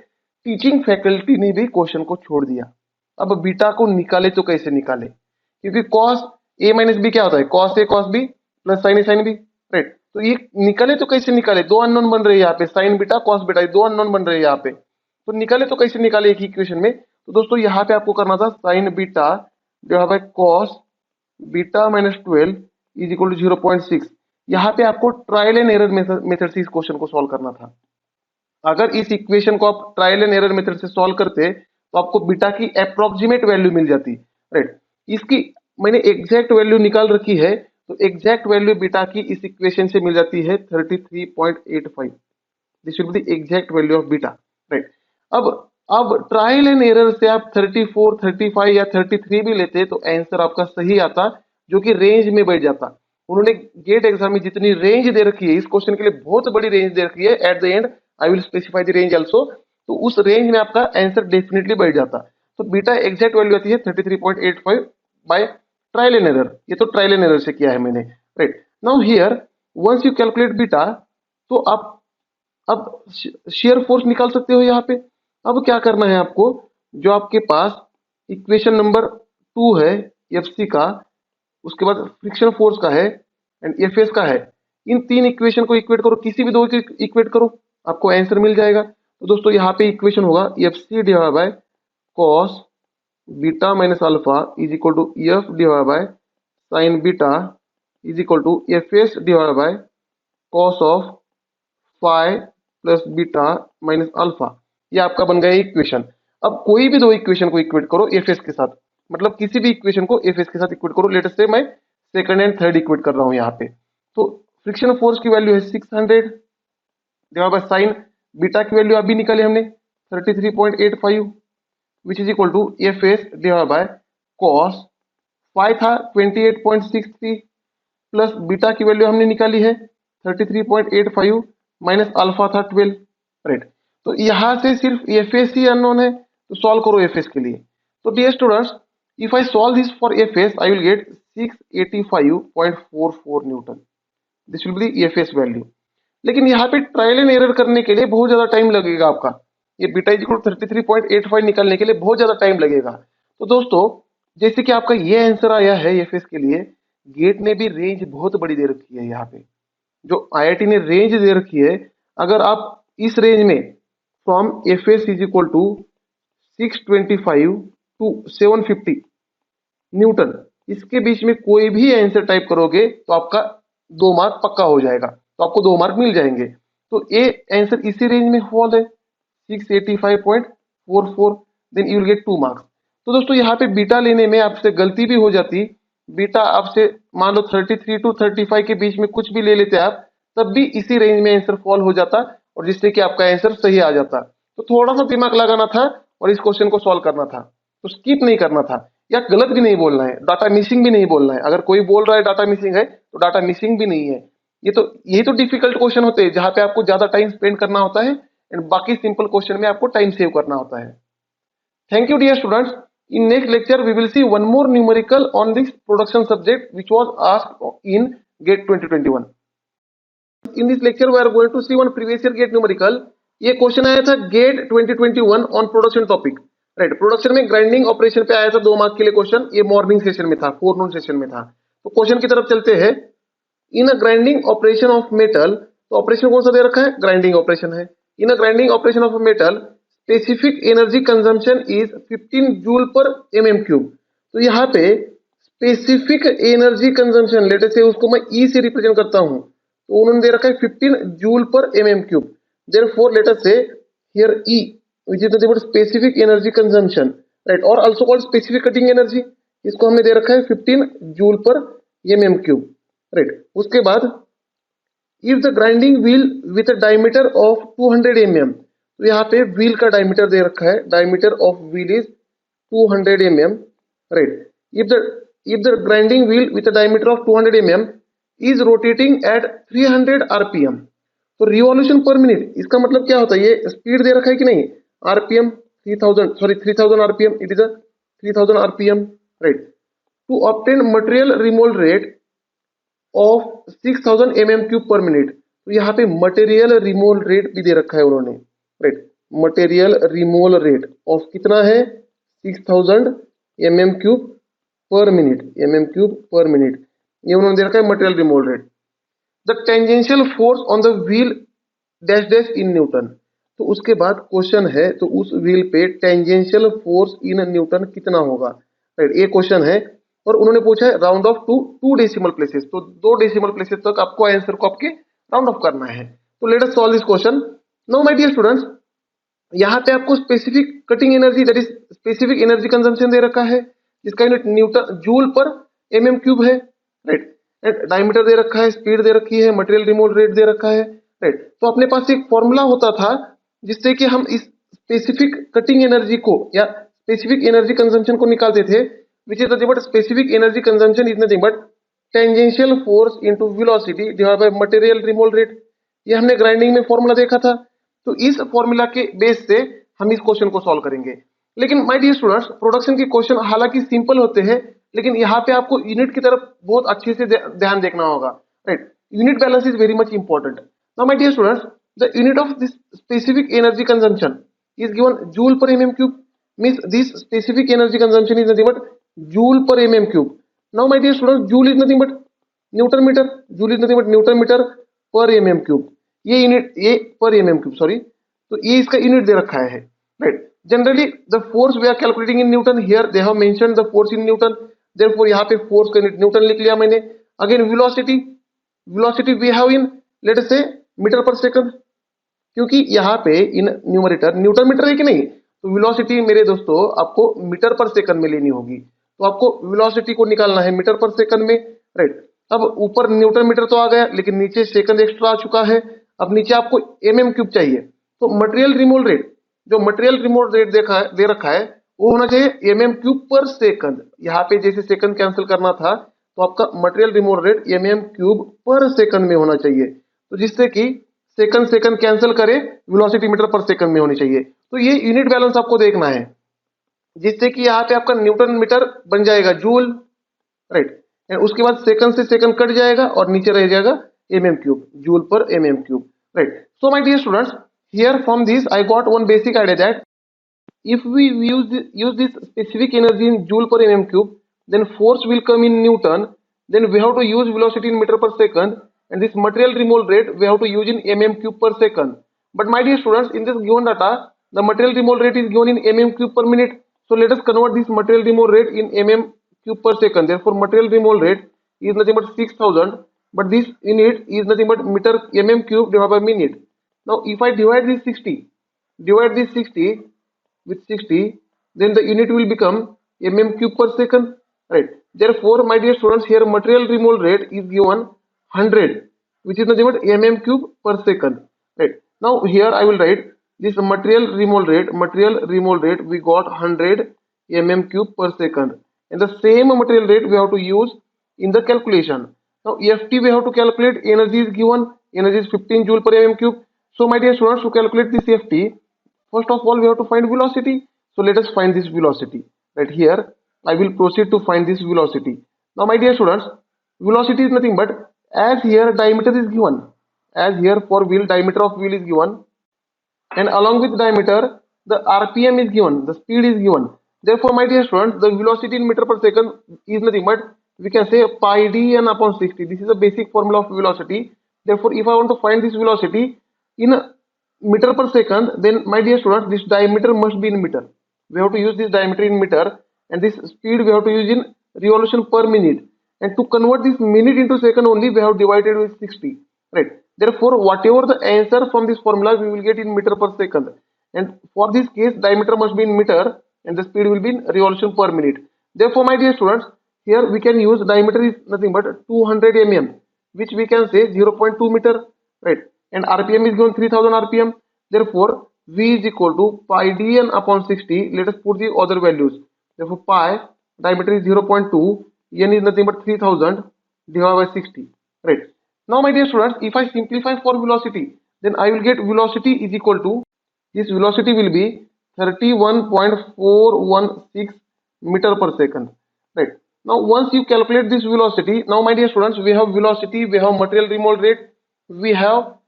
टीचिंग फैकल्टी ने भी क्वेश्चन को छोड़ दिया। अब बीटा को निकाले तो कैसे निकाले, क्योंकि कॉस ए माइनस बी क्या होता है, cos A cos B plus sign A sine B, right. तो ये निकाले तो कैसे निकाले, दो अननोन बन रहे हैं यहाँ पे, साइन बीटा कॉस बीटा, दो अननोन बन रहे हैं यहाँ पे। तो निकाले तो कैसे निकाले एक इक्वेशन में। तो दोस्तों यहाँ पे आपको करना था sine beta divide by cos beta minus 12 is equal to 0.6। यहाँ पे आपको ट्रायल एंड एरर मेथड से इस क्वेश्चन को सॉल्व करना था। अगर इस इक्वेशन को आप ट्रायल एंड एरर मेथड से सॉल्व करते तो आपको बीटा की अप्रोक्सीमेट वैल्यू मिल जाती, राइट। इसकी मैंने एग्जैक्ट वैल्यू निकाल रखी है, तो एग्जैक्ट वैल्यू बीटा की इस इक्वेशन से मिल जाती है 33.85। This will be the exact value of beta, right. अब ट्रायल एंड एरर से आप 34, 35 या 33 भी लेते तो आंसर आपका सही आता, जो कि रेंज में बैठ जाता। उन्होंने गेट एग्जाम में जितनी रेंज दे रखी है इस क्वेश्चन के लिए, बहुत बड़ी रेंज दे रखी है। At the and I will specify the range also. तो उस रेंज में आपका आंसर डेफिनेटली बैठ जाता। तो बीटा एग्जैक्ट वैल्यू आती है 33.85 बाय ट्रायल एंड एरर। ये तो ट्रायल एंड एरर से किया है मैंने, right. Now here once you calculate beta, तो आप अब शेयर फोर्स निकाल सकते हो यहाँ पे। अब क्या करना है आपको, जो आपके पास इक्वेशन नंबर 2 है एफसी का, उसके बाद फ्रिक्शन फोर्स का है एंड एफएस का है, इन तीन इक्वेशन को इक्वेट करो, किसी भी दो को इक्वेट करो, आपको आंसर मिल जाएगा। तो दोस्तों यहाँ पे इक्वेशन होगा F C divide by cos beta minus alpha is equal to F divide by sine beta is equal to F S divide by cos of phi plus beta minus alpha. ये आपका बन गया equation. अब कोई भी दो equation को equate करो एफ एस के साथ, मतलब किसी भी इक्वेशन को एफ एस के साथ इक्वेट करो। लेटेस्ट से मैं सेकंड एंड थर्ड इक्वेट कर रहा हूं यहाँ पे। तो फ्रिक्शन फोर्स की वैल्यू है 600 डिवाइड बाय साइन बीटा की वैल्यू अभी निकाली हमने 33.85 which is equal to F S divide by cos phi था 28.63 प्लस बीटा की वैल्यू हमने निकाली है 33.85 माइनस अल्फा था 12, राइट। तो यहां से सिर्फ एफ एस ही अननोन है, तो सॉल्व करो एफ एस के लिए। तो dear students, if I solve this for F S I will get 685.44 newton. This will be the F S value. लेकिन यहाँ पे ट्रायल एंड एरर करने के लिए बहुत ज्यादा टाइम लगेगा आपका। ये बीटा इज इक्वल टू 33.85 निकालने के लिए बहुत ज्यादा टाइम लगेगा। तो दोस्तों जैसे कि आपका ये आंसर आया है एफ एस के लिए, गेट ने भी रेंज बहुत बड़ी दे रखी है। यहाँ पे जो आईआईटी ने रेंज दे रखी है, अगर आप इस रेंज में from F S is equal to 625 to 750 newton, इसके बीच में कोई भी आंसर टाइप करोगे तो आपका 2 मार्क पक्का हो जाएगा, तो आपको 2 मार्क मिल जाएंगे। तो ये आंसर इसी रेंज में फॉल है 685.44, then you will get 2 marks. तो दोस्तों यहाँ पे बीटा लेने में आपसे गलती भी हो जाती। बीटा आपसे मान लो 33 टू 35 के बीच में कुछ भी ले लेते आप, तब भी इसी रेंज में आंसर फॉल हो जाता और जिससे कि आपका आंसर सही आ जाता। तो थोड़ा सा दिमाग लगाना था और इस क्वेश्चन को सॉल्व करना था। तो स्किप नहीं करना था या गलत भी नहीं बोलना है, डाटा मिसिंग भी नहीं बोलना है। अगर कोई बोल रहा है डाटा मिसिंग है तो डाटा मिसिंग भी नहीं है। यही तो डिफिकल्ट क्वेश्चन होते हैं जहां पे आपको ज्यादा टाइम स्पेंड करना होता है एंड बाकी सिंपल क्वेश्चन में आपको टाइम सेव करना होता है। Thank you dear students. In next lecture we will see one more numerical on this production subject which was asked in GATE 2021. In this lecture we are going to see one previous year GATE numerical. ये question आया था GATE 2021 on production topic, right. Production में grinding operation पे आया था 2 mark के लिए question. ये मॉर्निंग सेशन में था, फोरनून सेशन में था। तो क्वेश्चन की तरफ चलते हैं। In a grinding operation of metal, तो ऑपरेशन कौन सा दे रखा है? ग्राइंडिंग ऑपरेशन है। In a grinding operation of metal specific energy consumption is 15 joule per mm cube. तो यहाँ पे स्पेसिफिक एनर्जी कंजम्पशन, लेट से उसको मैं ई से रिप्रेजेंट करता हूँ, तो उन्होंने दे रखा है 15 joule per mm cube. Therefore let us say here E which is nothing but specific energy consumption, right, or also called specific cutting energy, इसको हमने दे रखा है 15 joule per mm cube, right. उसके बाद if the grinding wheel with a diameter of 200 mm, तो यहाँ पे wheel का डायमीटर दे रखा है, diameter of wheel is 200 mm, राइट। If the grinding wheel with a diameter of 200 mm is rotating at 300 rpm, तो रिवॉल्यूशन पर मिनट, इसका मतलब क्या होता है? ये स्पीड दे रखा है कि नहीं? RPM 3000 RPM, it is a 3000 RPM, right. To obtain material removal rate of 6000 mm cube per minute, तो यहाँ पे मटेरियल रिमोल रेट भी दे रखा है उन्होंने, right. Material removal rate of कितना है? 6000 mm cube per minute, mm cube per minute, ये उन्होंने दे रखा है material removal rate. The tangential force on the wheel dash dash in newton, तो उसके बाद क्वेश्चन है, तो उस व्हील पे टेंजेंशियल फोर्स इन न्यूटन कितना होगा, राइट। ये क्वेश्चन है और उन्होंने पूछा है round off to decimal places, तो 2 डेसिमल प्लेसेस तक आपको आंसर को आपके राउंड ऑफ करना है। तो let us solve this question. Now my dear students, यहाँ पे आपको specific cutting energy, that is specific energy consumption दे रखा है, जिसका unit newton joule per mm cube है, राइट। डायमीटर दे रखा है, स्पीड दे रखी है, मटेरियल रिमोल रेट दे रखा है, राइट। तो अपने पास एक फॉर्मूला होता था जिससे कि हम इस स्पेसिफिक कटिंग एनर्जी को या स्पेसिफिक एनर्जी कंजम्पशन को निकालते थे, विच is nothing but specific energy consumption is nothing but tangential force into velocity divided by material removal rate. ये हमने ग्राइंडिंग में फॉर्मूला देखा था, तो इस फॉर्मूला के बेस से हम इस क्वेश्चन को सॉल्व करेंगे। लेकिन माय डियर स्टूडेंट्स, प्रोडक्शन के क्वेश्चन हालांकि सिंपल होते हैं, लेकिन यहाँ पे आपको यूनिट की तरफ बहुत अच्छे से ध्यान देखना होगा, right. Unit balance is very much important. Now my dear students, the unit of this specific energy consumption is given joule per mm cube, means this specific energy consumption is nothing but joule per mm cube. Now my dear students, joule is nothing but newton meter, joule is nothing but newton meter per mm cube, ये unit, ये per mm cube sorry, तो ये इसका unit दे रखा है, right. Generally the force we are calculating in newton, here they have mentioned the force in newton, therefore यहाँ पे फोर्स का यूनिट न्यूटन लिख लिया मैंने। Again velocity, velocity we have in let us say meter per second, क्योंकि यहाँ पे in numerator Newton metre है कि नहीं, तो वेलोसिटी मेरे दोस्तों आपको मीटर पर सेकंड में लेनी होगी, तो आपको वेलोसिटी को निकालना है मीटर पर सेकंड में, राइट। अब ऊपर न्यूटन मीटर तो आ गया, लेकिन नीचे सेकंड एक्स्ट्रा आ चुका है। अब नीचे आपको mm क्यूब चाहिए, तो मटेरियल रिमोल रेट, जो मटेरियल रिमोल रेट दे रखा है वो होना चाहिए mm क्यूब पर सेकंड। यहाँ पे जैसे सेकंड कैंसिल करना था, तो आपका material removal rate mm cube पर सेकंड में होना चाहिए, तो जिससे कि सेकंड सेकंड कैंसिल करे, वेलोसिटी मीटर पर सेकंड में होनी चाहिए। तो ये यूनिट बैलेंस आपको देखना है, जिससे कि यहाँ पे आपका न्यूटन मीटर बन जाएगा जूल, राइट। उसके बाद सेकंड से सेकंड कट जाएगा और नीचे रह जाएगा mm cube, joule per mm cube, right. So my dear students, here from this I got one basic idea that if we use this specific energy in joule per mm cube, then force will come in newton, then we have to use velocity in meter per second, and this material remole rate we have to use in mm cube per second. But my dear students, in this given data, the material remole rate is given in mm cube per minute, so let us convert this material remole rate in mm cube per second. Therefore material remole rate is nothing but 6000, but this unit is nothing but meter mm cube divided by minute. Now if I divide this 60 with 60, then the unit will become mm cube per second, right. Therefore my dear students, here material remole rate is given 100, which is nothing but mm cube per second, right. Now here I will write this material remole rate we got 100 mm cube per second, and the same material rate we have to use in the calculation. Now EFT we have to calculate, energy is given, energy is 15 joule per mm cube. So my dear students, to calculate this EFT, first of all we have to find velocity. So let us find this velocity. Right here, I will proceed to find this velocity. Now my dear students, velocity is nothing but, as here diameter is given, as here for wheel diameter of wheel is given, and along with diameter the rpm is given, the speed is given. Therefore my dear students, the velocity in meter per second is nothing but, we can say, pi d n upon 60. This is a basic formula of velocity. Therefore if I want to find this velocity in meter per second, then my dear students, this diameter must be in meter. We have to use this diameter in meter, and this speed we have to use in revolution per minute, and to convert this minute into second only we have divided with 60, right? Therefore whatever the answer from this formula we will get in meter per second, and for this case diameter must be in meter and the speed will be in revolution per minute. Therefore my dear students, here we can use diameter is nothing but 200 mm, which we can say 0.2 meter, right? And rpm is given 3000 rpm. Therefore v is equal to pi dn upon 60. Let us put the other values. Therefore pi, diameter is 0.2, n is nothing but 3000 divided by 60, right? Now my dear students, if I simplify for velocity, then I will get velocity is equal to, this velocity will be 31.416 meter per second, right? Now once you calculate this velocity, now my dear students, we have velocity, we have material removal rate, we have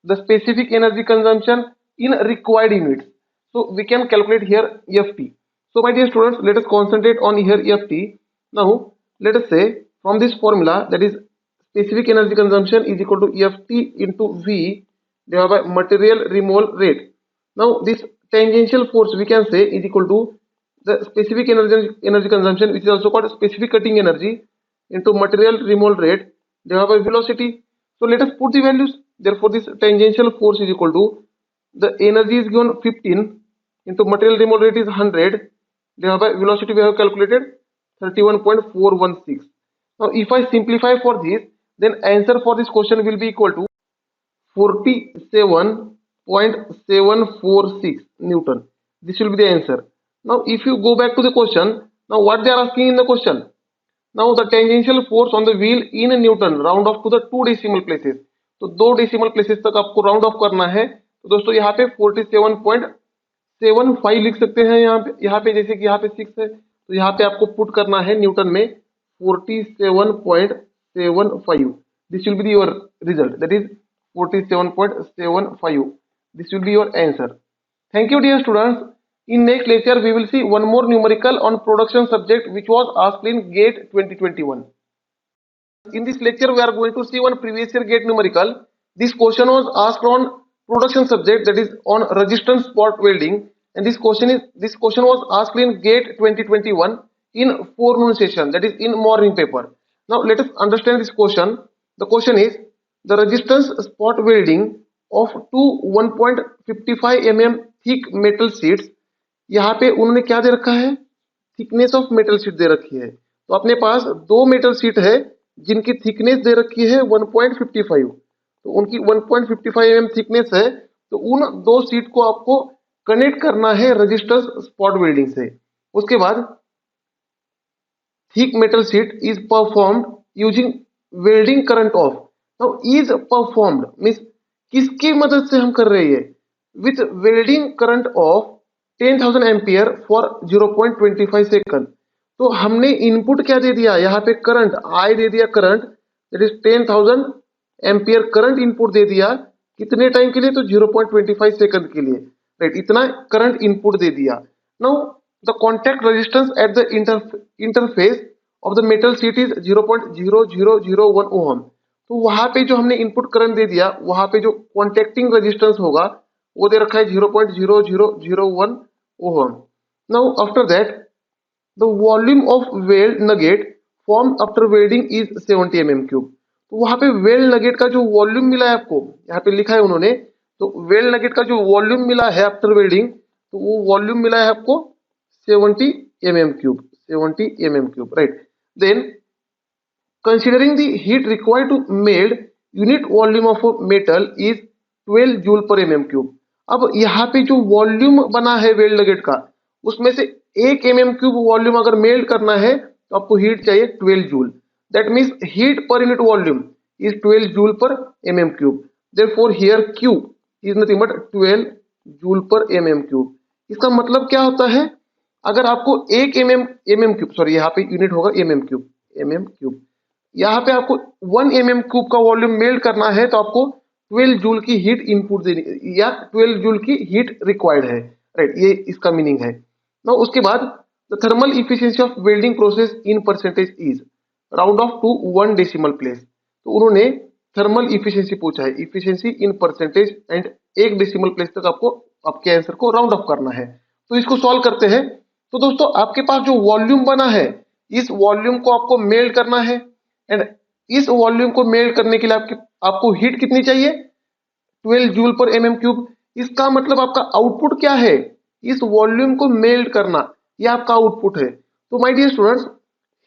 the specific energy consumption in required units. So we can calculate here EFT. So my dear students, let us concentrate on here EFT. Now let us say from this formula, that is specific energy consumption is equal to EFT into V divided by material removal rate. Now this tangential force we can say is equal to the specific energy consumption, which is also called specific cutting energy, into material removal rate divided by velocity. So let us put the values. Therefore this tangential force is equal to, the energy is given 15 into material removal rate is 100 divided by velocity we have calculated 31.416. Now if I simplify for this, then answer for this question will be equal to 47.746 Newton. This will be the answer. Now if you go back to the question, now what they are asking in the question, now the tangential force on the wheel in Newton, round off to the 2 decimal places. तो 2 decimal places तक आपको round of करना है. तो दोस्तों यहाँ पे 47.75 लिख सकते हैं. यहाँ पे जैसे कि यहाँ पे 6 है, तो यहाँ पे आपको पुट करना है न्यूटन में 47.75. This will be your result, that is 47.75. This will be your answer. Thank you dear students. In next lecture we will see one more numerical on production subject which was asked in GATE 2021. In this lecture we are going to see one previous year GATE numerical. This question was asked on production subject, that is on resistance spot welding, and this question was asked in GATE 2021 in forenoon session, that is in morning paper. Now let us understand this question. The question is, the resistance spot welding of two 1.55 mm thick metal sheets. यहाँ पे उन्होंने क्या दे रखा है, thickness of metal sheet दे रखी है. तो अपने पास दो मेटल शीट है जिनकी थिकनेस दे रखी है 1.55. तो उनकी 1.55 mm थिकनेस है. तो उन दो शीट को आपको कनेक्ट करना है रेजिस्टेंस स्पॉट वेल्डिंग से. उसके बाद thick metal sheet is performed using welding current of. Now is performed means किसकी मदद से हम कर रहे हैं, with welding current of 10,000 ampere for 0.25 second. तो हमने इनपुट क्या दे दिया यहाँ पे, करंट आई दे दिया, current that is 10,000 ampere current input दे दिया. कितने टाइम के लिए, तो 0.25 सेकंड के लिए, राइट. इतना करंट इनपुट दे दिया. Now the contact resistance at the interface of the metal sheet is 0.0001 ohm. तो वहां पे जो हमने इनपुट करंट दे दिया, वहां पे जो कॉन्टैक्टिंग रेजिस्टेंस होगा वो दे रखा है 0.0001 ohm. Now after that the volume of weld nugget formed after welding is 70 mm cube. तो वहां पे वेल्ड नगेट का जो वॉल्यूम मिला है आपको, यहाँ पे लिखा है उन्होंने, तो वेल्ड नगेट का जो वॉल्यूम मिला है आफ्टर वेल्डिंग, तो वो वॉल्यूम मिला है आपको 70 mm cube, 70 mm cube, right. Then considering the heat required to melt, unit volume of a metal is 12 joule per mm cube. अब यहाँ पे जो वॉल्यूम बना है वेल्ड नगेट का, उसमें से 1 mm क्यूब वॉल्यूम अगर मेल्ट करना है तो आपको हीट चाहिए 12 joule. That means heat per unit volume is 12 joule per mm cube. Therefore here Q is nothing but 12 joule per mm cube. इसका मतलब क्या होता है, अगर आपको 1 mm क्यूब, सॉरी यहाँ पे यूनिट होगा mm क्यूब, यहाँ पे आपको 1 mm क्यूब का वॉल्यूम मेल्ट करना है तो आपको 12 जूल की हीट इनपुट देनी या 12 जूल की हीट रिक्वायर्ड है, राइट, ये इसका मीनिंग है ना। उसके बाद the thermal efficiency of welding process in percentage is round off to 1 decimal place. तो उन्होंने थर्मल इफिशियंसी पूछा है, efficiency in percentage and 1 decimal place तक आपको आपके आंसर को राउंड ऑफ करना है। तो इसको सॉल्व करते हैं। तो दोस्तों आपके पास जो वॉल्यूम बना है, इस वॉल्यूम को आपको मेल्ट करना है एंड इस वॉल्यूम को मेल्ट करने के लिए आपको हीट कितनी चाहिए, 12 जूल पर एमएम क्यूब। इसका मतलब आपका आउटपुट क्या है, इस वॉल्यूम को मेल्ट करना, यह आपका आउटपुट है। तो my dear students,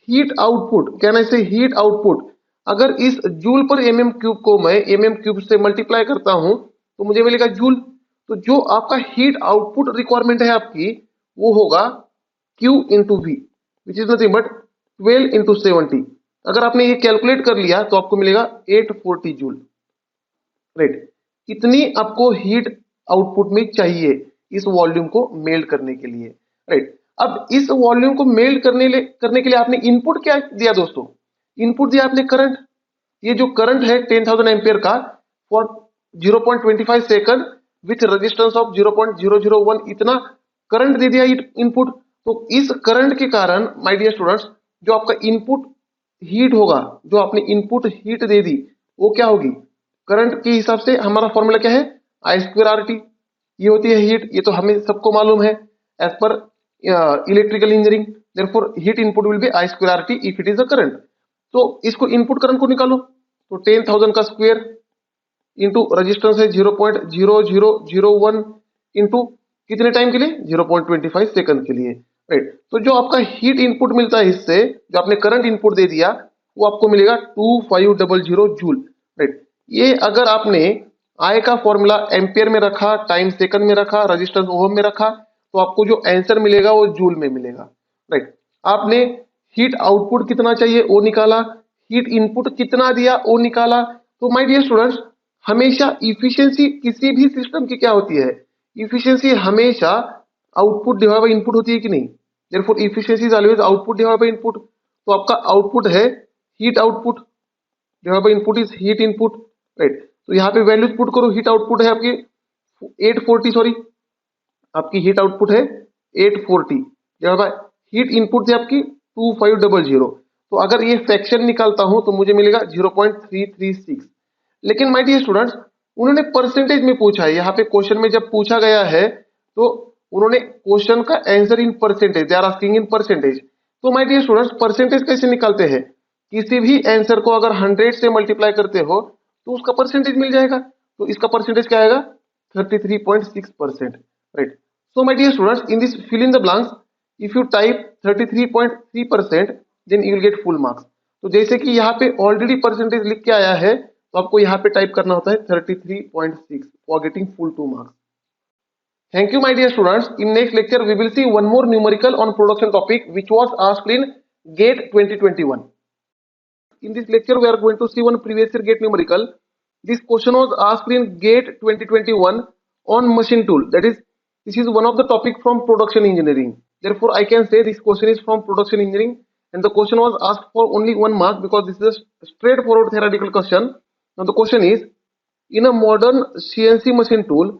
heat output, can I say heat output, अगर इस जूल पर एमएम क्यूब को मैं एमएम क्यूब से मल्टीप्लाई करता हूं तो मुझे मिलेगा जूल। तो जो आपका हीट आउटपुट रिक्वायरमेंट है आपकी, वो होगा Q into V, which is nothing but 12 into 70। अगर आपने ये कैलकुलेट कर लिया तो आपको मिलेगा 840 जूल, राइट। इतनी आपको हीट आउटपुट में चाहिए इस वॉल्यूम को मेल्ट करने के लिए, राइट। अब इस वॉल्यूम को मेल्ट करने के लिए आपने इनपुट क्या दिया दोस्तों, इनपुट दिया आपने करंट। ये जो करंट है 10,000 एम्पियर का for 0.25 second with resistance of 0.001, इतना करंट दे दिया इनपुट। तो इस करंट के कारण माय डियर स्टूडेंट्स, जो आपका इनपुट हीट होगा, जो आपने इनपुट हीट दे दी, वो क्या होगी, करंट के हिसाब से हमारा फॉर्मूला क्या है, आई स्क्वायर आर टी। ये होती है हीट, ये तो हमें सबको मालूम है as per electrical engineering. Therefore heat input will be I square R T if it is a current. तो इसको इनपुट करंट को निकालो, तो 10,000 का स्क्वायर इंटू रजिस्टेंस है 0.0001 इंटू कितने टाइम के लिए, 0.25 सेकंड के लिए, राइट। तो जो आपका हीट इनपुट मिलता है इससे, जो आपने करंट इनपुट दे दिया, वो आपको मिलेगा 2500 जूल, राइट। ये अगर आपने आई का फॉर्मूला एम्पियर में रखा, टाइम सेकंड में रखा, रजिस्टेंस ओम में रखा, तो आपको जो आंसर मिलेगा वो जूल में मिलेगा, राइट। आपने हीट आउटपुट कितना चाहिए वो निकाला, हीट इनपुट कितना दिया वो निकाला। तो माय डियर स्टूडेंट्स, हमेशा इफिशियंसी किसी भी सिस्टम की क्या होती है, इफिशियंसी हमेशा आउटपुट डिवाइड बाय इनपुट होती है कि नहीं। Therefore efficiency is always output divide by input. तो आपका आउटपुट है heat output divide by input is heat input, right. तो यहाँ पे वैल्यूज पुट करो, हीट आउटपुट है आपकी 840, सॉरी आपकी हीट आउटपुट है 840 डिवाइड बाय हीट इनपुट थी आपकी 2500। तो अगर ये फ्रैक्शन निकालता हूं तो मुझे मिलेगा 0.336। लेकिन माय डियर स्टूडेंट्स, उन्होंने परसेंटेज में पूछा है, यहाँ पे क्वेश्चन में जब पूछा गया है तो उन्होंने क्वेश्चन का answer in percentage, they are asking in percentage. तो माय डियर स्टूडेंट्स, परसेंटेज कैसे निकालते हैं, किसी भी आंसर को अगर 100 से मल्टीप्लाई करते हो तो उसका परसेंटेज मिल जाएगा। तो इसका परसेंटेज क्या आएगा, 33.6%, right. So my dear students, in this fill in the blanks, if you type 33.3% then you will get full marks. तो जैसे कि यहाँ पे ऑलरेडी परसेंटेज लिख के आया है, तो आपको यहाँ पे टाइप करना होता है 33.6 for getting full 2 marks. Thank you, my dear students. In next lecture, we will see one more numerical on production topic, which was asked in GATE 2021. In this lecture, we are going to see one previous year GATE numerical. This question was asked in GATE 2021 on machine tool. That is, this is one of the topic from production engineering. Therefore, I can say this question is from production engineering, and the question was asked for only 1 mark because this is a straightforward theoretical question. Now, the question is, in a modern CNC machine tool,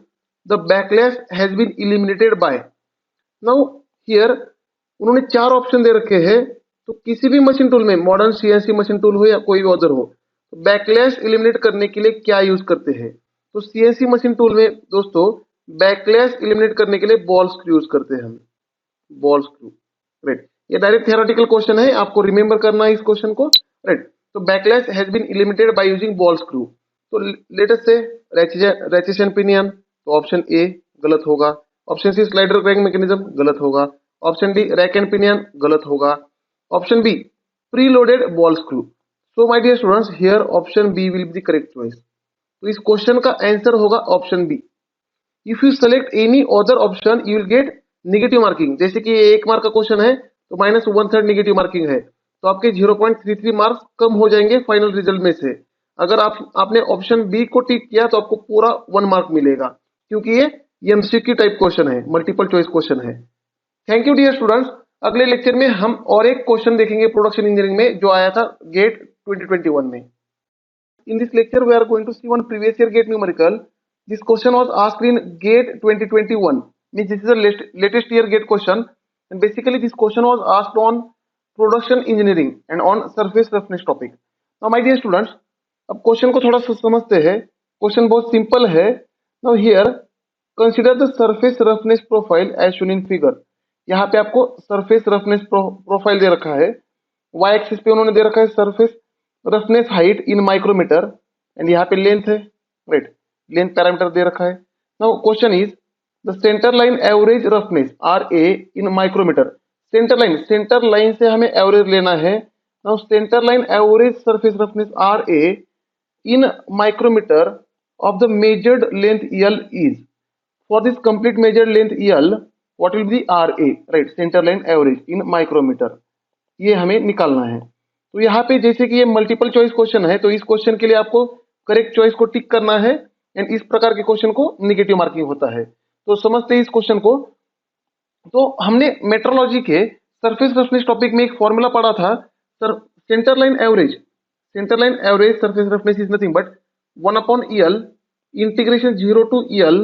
the backlash has been eliminated by. Now here उन्होंने 4 option दे रखे हैं। तो किसी भी machine tool में, modern CNC machine tool हो या कोई भी अदर हो, तो बैकलैश एलिमिनेट करने के लिए क्या यूज करते हैं। तो सीएनसी मशीन टूल में दोस्तों बैकलैश एलिमिनेट करने के लिए बॉल स्क्रू यूज करते हैं हम, बॉल स्क्रू, राइट। ये डायरेक्ट थियोरेटिकल क्वेश्चन है, आपको रिमेंबर करना है इस क्वेश्चन को, राइट। तो backlash has been eliminated by using ball screw. तो let us say rack and pinion, तो ऑप्शन ए गलत होगा। Option C slider crank mechanism, गलत होगा। Option D rack and pinion, गलत होगा। Option B preloaded ball screw. So my dear students, here option B will be the correct choice. तो इस question का आंसर होगा option B. If you select any other option you will get negative marking. जैसे कि ये 1 mark का question है तो -1/3 नेगेटिव मार्किंग है। तो आपके 0.33 मार्क्स कम हो जाएंगे फाइनल रिजल्ट में से। अगर आपने ऑप्शन बी को टिक किया तो आपको पूरा 1 मार्क मिलेगा, क्योंकि ये एमसीक्यू टाइप क्वेश्चन है, मल्टीपल चॉइस क्वेश्चन है। Thank you dear students. अगले लेक्चर में हम और एक क्वेश्चन देखेंगे प्रोडक्शन इंजीनियरिंग में जो आया था गेट 2021 में। In this lecture, we are going to see one previous year GATE numerical. This question was asked in GATE 2021. Means this is the latest year GATE question. And basically, this question was asked on production engineering and on surface roughness topic. Now, my dear students, अब question को थोड़ा सा समझते हैं। Question बहुत simple है। Now here, consider the surface roughness profile as shown in figure. यहाँ पे आपको surface roughness प्रोफाइल दे रखा है। y एक्सिस पे उन्होंने दे रखा है surface roughness height in micrometer and यहाँ पे लेंथ है, राइट, लेंथ पैरामीटर दे रखा है। Now question is the center line average roughness R A in micrometer. Center line से हमें एवरेज लेना है। Now center line average surface roughness R A in micrometer of the measured length L is. For this complete measured length L what will be R A, right, center line average in micrometer, ये हमें निकालना है। तो यहाँ पे जैसे कि ये मल्टीपल चॉइस क्वेश्चन है, तो इस क्वेश्चन के लिए आपको करेक्ट चॉइस को टिक करना है एंड इस प्रकार के क्वेश्चन को निगेटिव मार्किंग होता है। तो समझते हैं इस क्वेश्चन को। तो हमने मेट्रोलॉजी के सरफेस रफनेस टॉपिक में एक फॉर्मूला पढ़ा था, centre line average surface roughness is nothing but 1/EL integration 0 to EL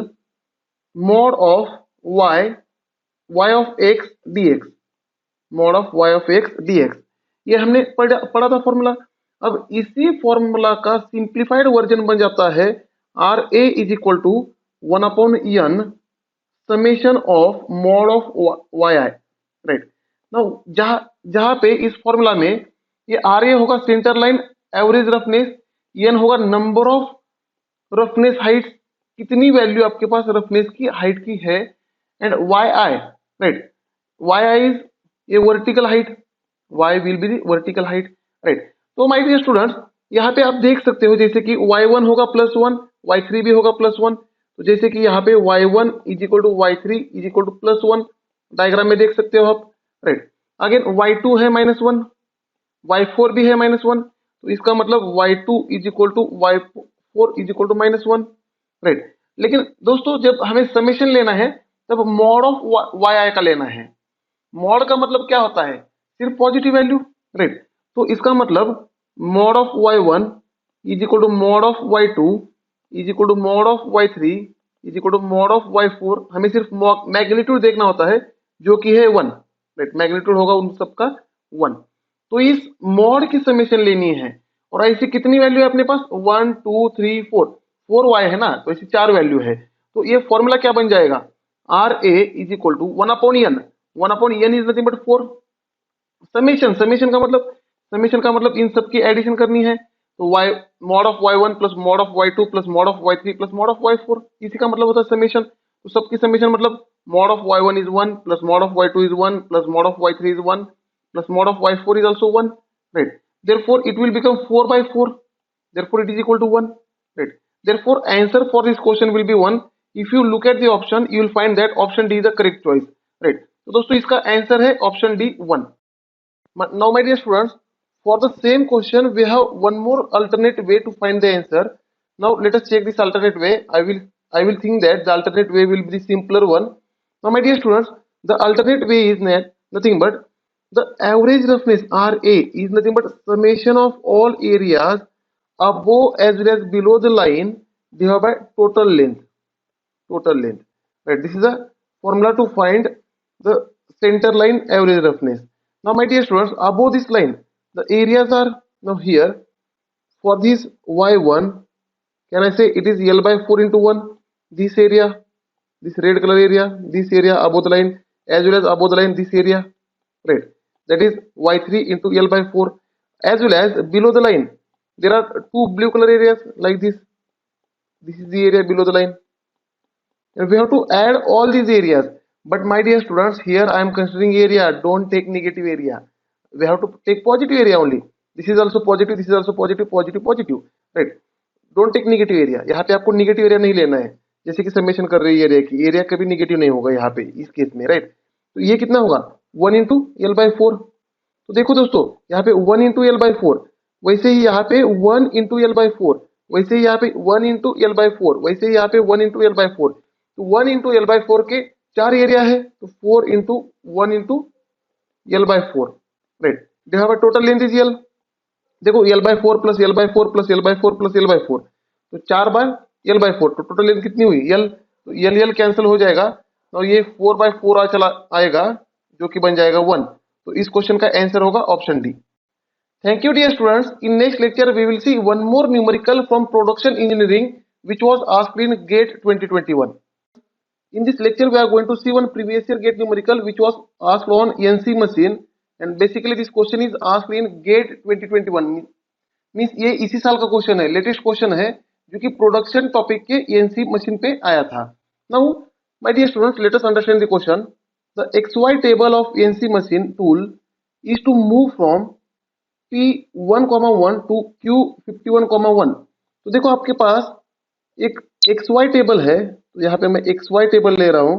mod of y of x dx, mod of y of x dx, ये हमने पढ़ा था फॉर्मूला। अब इसी फॉर्मूला का सिंप्लीफाइड वर्जन बन जाता है R A is equal to 1/n summation of mod of Y I, right. Now जहां पे इस फॉर्मूला में ये आर ए होगा centre line average roughness, N होगा नंबर ऑफ रफनेस हाइट, कितनी वैल्यू आपके पास रफनेस की हाइट की है, and Y I, right, Y I is ये vertical height, y will be the vertical height, right। तो माय डियर स्टूडेंट्स, यहाँ पे आप देख सकते हो जैसे कि y1 होगा +1, y3 भी होगा +1। तो जैसे कि यहाँ पे y1 is equal to y3 is equal to +1, diagram में देख सकते हो आप, राइट। अगेन y2 है -1, y4 भी है -1, तो इसका मतलब y2 is equal to y4 is equal to -1, right. लेकिन दोस्तों जब हमें समेशन लेना है तब मॉड ऑफ yi का लेना है। मॉड का मतलब क्या होता है, सिर्फ पॉजिटिव वैल्यू, राइट। तो इसका मतलब mod of y1 is equal to mod of y2 is equal to mod of y3 is equal to mod of y4। हमें सिर्फ मैग्नीट्यूड देखना होता है जो कि है 1, राइट, मैग्नीट्यूड होगा उन सबका 1। तो इस मॉड की समेशन लेनी है और ऐसी कितनी वैल्यू है अपने पास 1 2 3 4 y है ना, तो ऐसी 4 वैल्यू है। तो ये फॉर्मूला क्या बन जाएगा, R A is equal to 1/n is nothing but 4। Summation का मतलब इन सब की एडिशन करनी है। तो y mod of y1 plus mod of y2 plus mod of y3 plus mod of y4, इसी का मतलब होता है समेशन। तो सबकी समेशन मतलब mod of y1 is 1 plus mod of y2 is 1 plus mod of y3 is 1 plus mod of y4 is also 1, right. Therefore it will become 4/4, therefore it is equal to 1, right. Therefore answer for this question will be 1। If you look at the option you will find that option D is the correct choice, right. तो दोस्तों इसका answer है option D 1। Now, my dear students, for the same question, we have one more alternate way to find the answer. Now, let us check this alternate way. I will think that the alternate way will be the simpler one. Now, my dear students, the alternate way is nothing but the average roughness RA is nothing but summation of all areas above as well as below the line divided by total length. Right? This is a formula to find the center line average roughness. Now, my dear students, above this line, the areas are now here. For this y1, can I say it is L/4 into 1? This area, this red color area, this area above the line, as well as above the line, this area, right? That is y3 into L/4, as well as below the line. There are two blue color areas like this. This is the area below the line, and we have to add all these areas. But my dear students, here I am considering area, don't take negative area. We have to take positive area only. This is also positive, this is also positive, positive, right? Don't take negative area. यहाँ पे आपको negative area नहीं लेना है, जैसे कि summation कर रही है एरिया की, एरिया कभी नेगेटिव नहीं होगा यहाँ पे इस केस में, राइट। तो ये कितना होगा 1 into L/4। तो देखो दोस्तों, यहाँ पे 1 इंटू एल बाई फोर, वैसे ही यहाँ पे 1 इंटू एल बाई फोर, वैसे ही यहाँ पे 1 इंटू एल बाई फोर, वैसे ही यहाँ पे 1 इंटू एल बाई फोर। तो 1 इंटू एल बाई फोर के 4 एरिया है, तो 4 into 1 into L by four, right. यहाँ पे टोटल लेंथ इज एल। देखो L by four plus L by four plus L by four plus L by four, तो 4 बार L by four, तो total length कितनी हुई L. तो L L cancel हो जाएगा और ये 4 बाई फोर चला आएगा, जो कि बन जाएगा 1। तो इस क्वेश्चन का आंसर होगा option D. Thank you, dear students. In next lecture, we will see one more numerical from production engineering, which was asked in GATE 2021. In this lecture, we are going to see one previous year GATE numerical, which was asked on ENC machine, and basically this question is asked in GATE 2021. Means ये इसी साल का question है, latest question है, जो कि production topic के ENC machine पे आया था। Now my dear students, let us understand the question. The XY table of ENC machine tool is to move from P1,1 to Q51,1। तो देखो आपके पास एक XY टेबल है, तो यहाँ पे मैं XY टेबल ले रहा हूँ,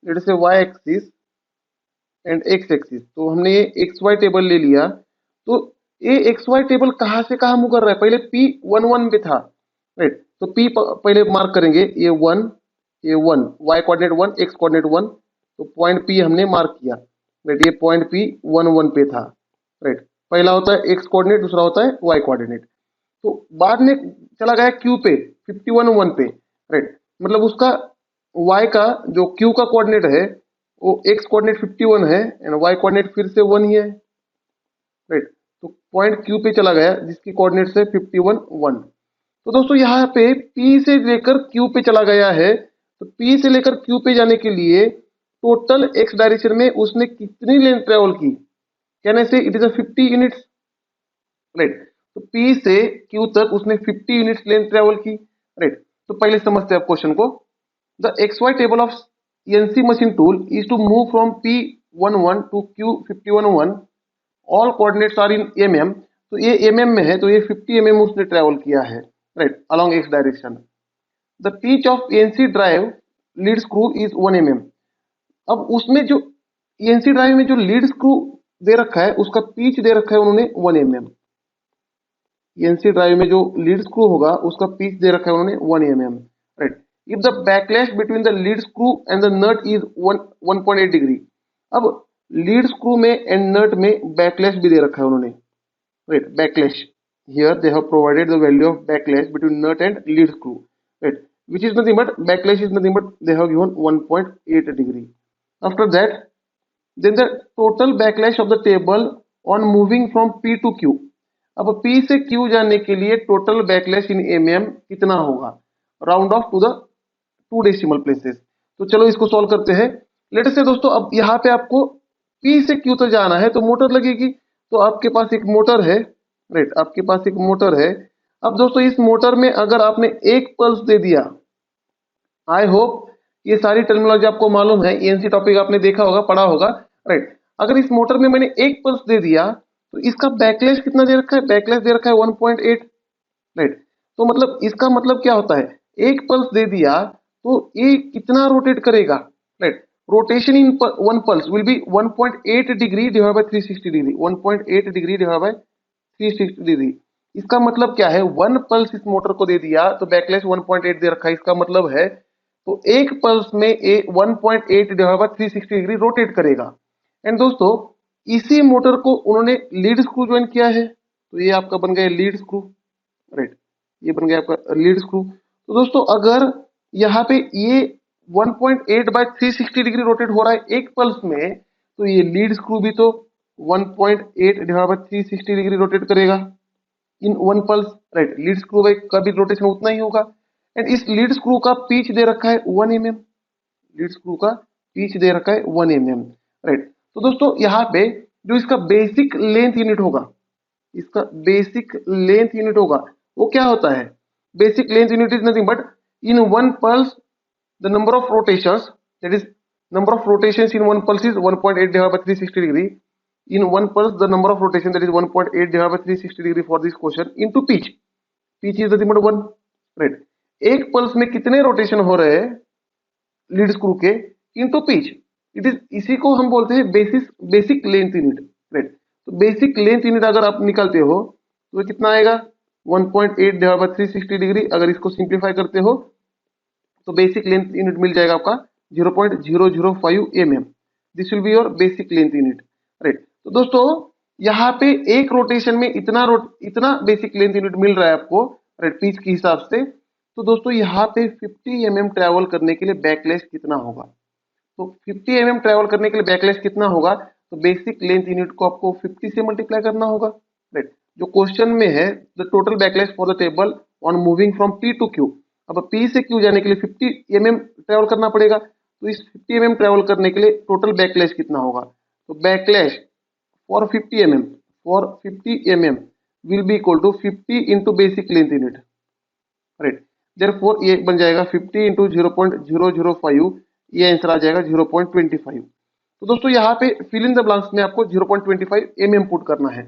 लेट से Y axis and X axis. तो हमने ये XY टेबल ले लिया। तो ये XY टेबल कहाँ से कहाँ मूव कर रहा है, पहले P11 पे था, राइट। तो P पहले मार्क करेंगे, ये 1, ये 1, Y कोऑर्डिनेट 1, X कोऑर्डिनेट 1, तो पॉइंट P हमने मार्क किया, राइट। ये पॉइंट P11 पे था, राइट। पहला होता है X कोऑर्डिनेट, दूसरा होता है Y कोऑर्डिनेट। तो बाद में चला गया Q पे 51,1 पे, राइट। मतलब उसका Y का जो Q का कोऑर्डिनेट है वो X कोऑर्डिनेट 51 है एंड Y कोऑर्डिनेट फिर से 1 ही है, राइट। तो पॉइंट Q पे चला गया जिसकी कोऑर्डिनेट है 51,1। तो दोस्तों यहाँ पे P से लेकर Q पे चला गया है, तो P से लेकर Q पे जाने के लिए टोटल X डायरेक्शन में उसने कितनी लेंथ ट्रेवल की, can I say it is a 50 units, right. तो P से Q तक उसने 50 यूनिट्स लेंथ ट्रेवल की, राइट। तो पहले समझते हैं आप क्वेश्चन को। The XY table of ENC machine tool is to move from P11 to Q51,1, all coordinates are in mm। तो ये mm में है, तो ये 50 mm उसने ट्रेवल किया है, right, along X direction. The pitch of ENC drive lead screw is 1 mm। अब उसमें जो ENC ड्राइव में जो लीड स्क्रू दे रखा है उसका पिच दे रखा है उन्होंने 1 mm। ENC ड्राइव में जो लीड स्क्रू होगा उसका पिच दे रखा है उन्होंने 1 mm, राइट। If the backlash between the lead screw and the nut is 1.8 degree. अब लीड स्क्रू में एंड नट में बैकलैश भी दे रखा है उन्होंने, right. Backlash here they have provided the value of backlash between nut and lead screw, right, which is nothing but backlash is nothing but they have given 1.8 degree. After that then the total backlash of the table on moving from P to Q। अब P से Q जाने के लिए total backlash इन mm कितना होगा, round off to the 2 decimal places. तो चलो इसको सॉल्व करते हैं। लेट से दोस्तों, अब यहाँ पे आपको P से Q तक जाना है तो मोटर लगेगी। तो आपके पास एक मोटर है, राइट, आपके पास एक मोटर है। अब दोस्तों इस मोटर में अगर आपने एक पल्स दे दिया, आई होप ये सारी टर्मिनोलॉजी आपको मालूम है, ENC टॉपिक आपने देखा होगा, पढ़ा होगा, राइट। अगर इस मोटर में मैंने एक पल्स दे दिया तो इसका बैकलैश कितना दे रखा है, बैकलैश दे रखा है 1.8, राइट। तो मतलब इसका मतलब क्या होता है, एक पल्स दे दिया तो ये कितना रोटेट करेगा, right. Rotation in one pulse will be 1.8 degree divide by 360 degree, 1.8 degree divide by 360 degree. इसका मतलब क्या है, वन पल्स इस मोटर को दे दिया तो बैकलैश 1.8 दे रखा है, इसका मतलब है तो एक पल्स में 1.8 डिवाइड बाय 360 डिग्री रोटेट करेगा। एंड दोस्तों इसी मोटर को उन्होंने लीड स्क्रू ज्वाइन किया है, तो ये आपका बन गया लीड स्क्रू, राइट, ये बन गया आपका लीड स्क्रू। तो दोस्तों अगर यहाँ पे ये 1.8 बाय 360 डिग्री रोटेट हो रहा है एक पल्स में, तो ये लीड स्क्रू भी तो 1.8 डिवाइड बाय 360 डिग्री रोटेट करेगा in one pulse, right. Lead screw का भी रोटेशन उतना ही होगा। एंड इस लीड स्क्रू का पिच दे रखा है 1 mm, लीड स्क्रू का पिच दे रखा है 1 mm, राइट। तो दोस्तों यहाँ पे जो इसका बेसिक लेंथ यूनिट होगा, इसका बेसिक लेंथ यूनिट होगा वो क्या होता है, basic length unit is nothing but in one pulse the number of rotations, that is number of rotations in one pulse is 1.8 divide by 360 degree. in one pulse the number of rotation, that is 1.8 divided by 360 degree for this question into pitch, pitch is nothing but 1, right। एक pulse में कितने rotation हो रहे हैं lead screw के into pitch, it is, इसी को हम बोलते हैं बेसिक लेंथ यूनिट, राइट। तो बेसिक लेंथ यूनिट अगर आप निकालते हो तो ये कितना आएगा 1.8 डिवाइड बाय 360 डिग्री। अगर इसको सिंप्लीफाई करते हो तो बेसिक लेंथ यूनिट मिल जाएगा आपका 0.005 mm। This will be your basic length unit, right. तो दोस्तों यहाँ पे एक रोटेशन में इतना बेसिक लेंथ यूनिट मिल रहा है आपको, राइट, पिच के हिसाब से। तो दोस्तों यहाँ पे 50 mm ट्रेवल करने के लिए बैकलैश कितना होगा? तो 50 mm ट्रेवल करने के लिए बैकलैश कितना होगा? तो बेसिक लेंथ यूनिट को आपको 50 से मल्टीप्लाई करना होगा, राइट। जो क्वेश्चन में है the total backlash for the table on moving from P to Q। अब P से Q जाने के लिए 50 mm ट्रेवल करना पड़ेगा। तो इस 50 mm ट्रेवल करने के लिए टोटल बैकलैश कितना होगा? तो backlash for 50 mm will be equal to 50 into basic length unit, right. Therefore ये बन जाएगा 50 इंटू 0.005, ये आंसर आ जाएगा 0.25। तो दोस्तों यहाँ पे फिल इन द ब्लैंक्स में आपको 0.25 mm पुट करना है।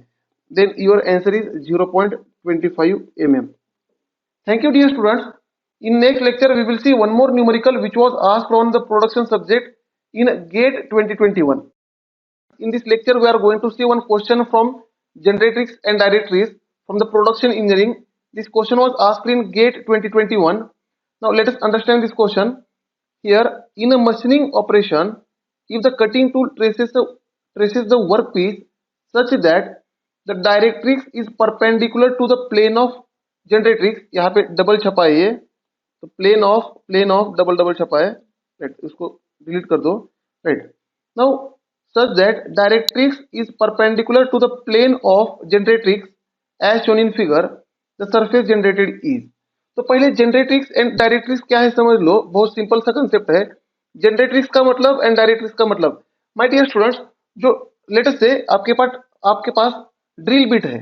Then your answer is 0.25 mm। Thank you, dear students. In next lecture, we will see one more numerical which was asked on the production subject in GATE 2021. In this lecture, we are going to see one question from generatrix and directrix from the production engineering. This question was asked in GATE 2021. Now, let us understand this question. Here, in a machining operation, if the cutting tool traces the workpiece such that the directrix is perpendicular to the plane of generatrix, यहाँ पे double छपा है ये, तो plane of double छपा है, right, उसको delete कर दो, right. Now such that directrix is perpendicular to the plane of generatrix as shown in figure, the surface generated is. तो पहले जनरेट्रिक्स एंड डायरेक्ट्रिक्स क्या है समझ लो, बहुत सिंपल सा कंसेप्ट है। जनरेट्रिक्स का मतलब एंड डायरेक्ट्रिक्स का मतलब, माय डियर स्टूडेंट्स, जो लेट अस से आपके पास ड्रिल बिट है,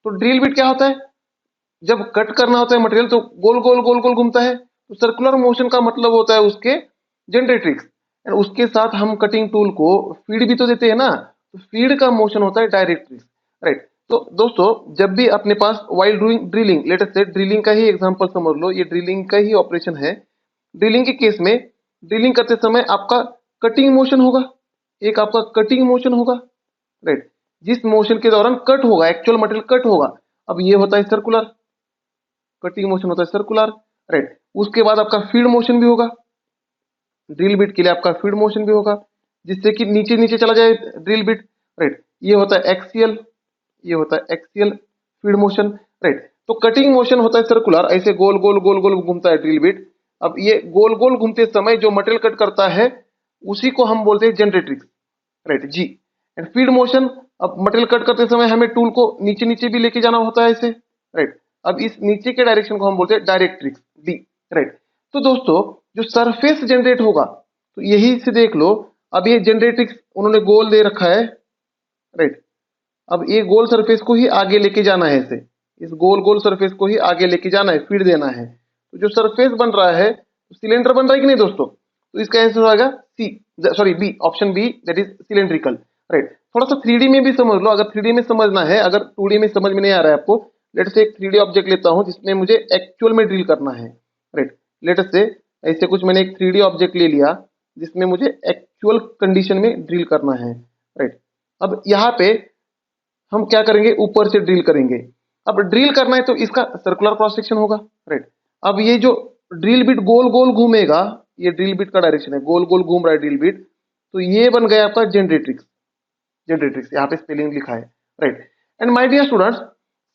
तो ड्रिल बिट क्या होता है? जब कट करना होता है मटेरियल तो गोल गोल घूमता है, तो सर्कुलर मोशन का मतलब होता है उसके जनरेट्रिक्स। एंड उसके साथ हम कटिंग टूल को फीड भी तो देते हैं ना, तो फीड का मोशन होता है डायरेक्ट्रिक्स, राइट। तो दोस्तों जब भी अपने पास while doing drilling, let us say drilling का ही एग्जांपल समझ लो, ये ड्रिलिंग का ही ऑपरेशन है। ड्रिलिंग के केस में ड्रिलिंग करते समय आपका कटिंग मोशन होगा, एक आपका कटिंग मोशन होगा, राइट, जिस मोशन के दौरान कट होगा, एक्चुअल मटेरियल कट होगा। अब ये होता है सर्कुलर, कटिंग मोशन होता है सर्कुलर, राइट। उसके बाद आपका फीड मोशन भी होगा, ड्रिल बिट के लिए आपका फीड मोशन भी होगा, जिससे कि नीचे नीचे चला जाए ड्रिल बिट, राइट। ये होता है एक्सियल, ये होता है एक्सियल फीड मोशन, राइट। तो कटिंग मोशन होता है सर्कुलर, ऐसे गोल गोल घूमता है ड्रिल बिट। अब ये गोल गोल घूमते समय जो मटेरियल कट करता है उसी को हम बोलते हैं जनरेट्रिक्स, राइट जी। एंड फीड मोशन, अब मटेरियल कट करते समय हमें टूल को नीचे नीचे भी लेके जाना होता है ऐसे, राइट। अब इस नीचे के डायरेक्शन को हम बोलते हैं डायरेक्ट्रिक्स, डी, राइट। तो दोस्तों जो सरफेस जनरेट होगा, तो यही से देख लो, अब ये जनरेट्रिक्स उन्होंने गोल दे रखा है, राइट। अब ये गोल सरफेस को ही आगे लेके जाना है, ऐसे इस गोल सरफेस को ही आगे लेके जाना है, फीड देना है। तो जो सरफेस बन रहा है सिलेंडर बन रहा है कि नहीं दोस्तों? तो इसका आंसर होगा B, option B, that is cylindrical, right. थोड़ा सा 3D में भी समझ लो, अगर 3D में समझना है, अगर 2D में समझ में नहीं आ रहा है आपको, लेट से एक 3D ऑब्जेक्ट लेता हूं जिसमें मुझे एक्चुअल में ड्रिल करना है, राइट। लेट से ऐसे कुछ मैंने एक 3D ऑब्जेक्ट ले लिया जिसमें मुझे एक्चुअल कंडीशन में ड्रिल करना है, राइट। अब यहाँ पे हम क्या करेंगे, ऊपर से ड्रिल करेंगे। अब ड्रिल करना है तो इसका सर्कुलर क्रॉस सेक्शन होगा, राइट। अब ये जो ड्रिल बिट गोल गोल घूमेगा, ये ड्रिल बिट का डायरेक्शन है, गोल गोल घूम रहा है ड्रिल बिट, तो ये बन गया आपका जनरेट्रिक्स, यहाँ पे स्पेलिंग लिखा है, right. And my dear students,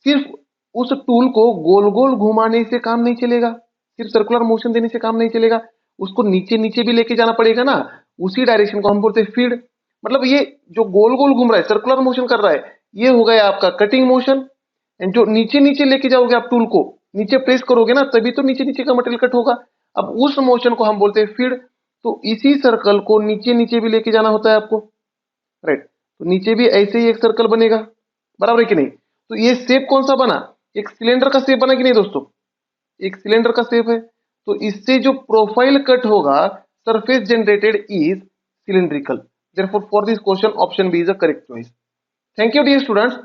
सिर्फ उस टूल को गोल गोल घुमाने से काम नहीं चलेगा, सिर्फ सर्कुलर मोशन देने से काम नहीं चलेगा, उसको नीचे नीचे भी लेके जाना पड़ेगा ना, उसी डायरेक्शन को हम बोलते हैं फीड। मतलब ये जो गोल गोल घूम रहा है, सर्कुलर मोशन कर रहा है, ये हो गया आपका कटिंग मोशन। एंड जो नीचे नीचे लेके जाओगे आप टूल को, नीचे प्रेस करोगे ना, तभी तो नीचे नीचे का मटेरियल कट होगा। अब उस मोशन को हम बोलते हैं फीड। तो इसी सर्कल को नीचे नीचे भी लेके जाना होता है आपको, राइट। तो नीचे भी ऐसे ही एक सर्कल बनेगा, बराबर है कि नहीं? तो ये शेप कौन सा बना, एक सिलेंडर का शेप बना कि नहीं दोस्तों? एक सिलेंडर का शेप है, तो इससे जो प्रोफाइल कट होगा, surface generated is cylindrical. Therefore for this question option B is the correct choice. Thank you dear students.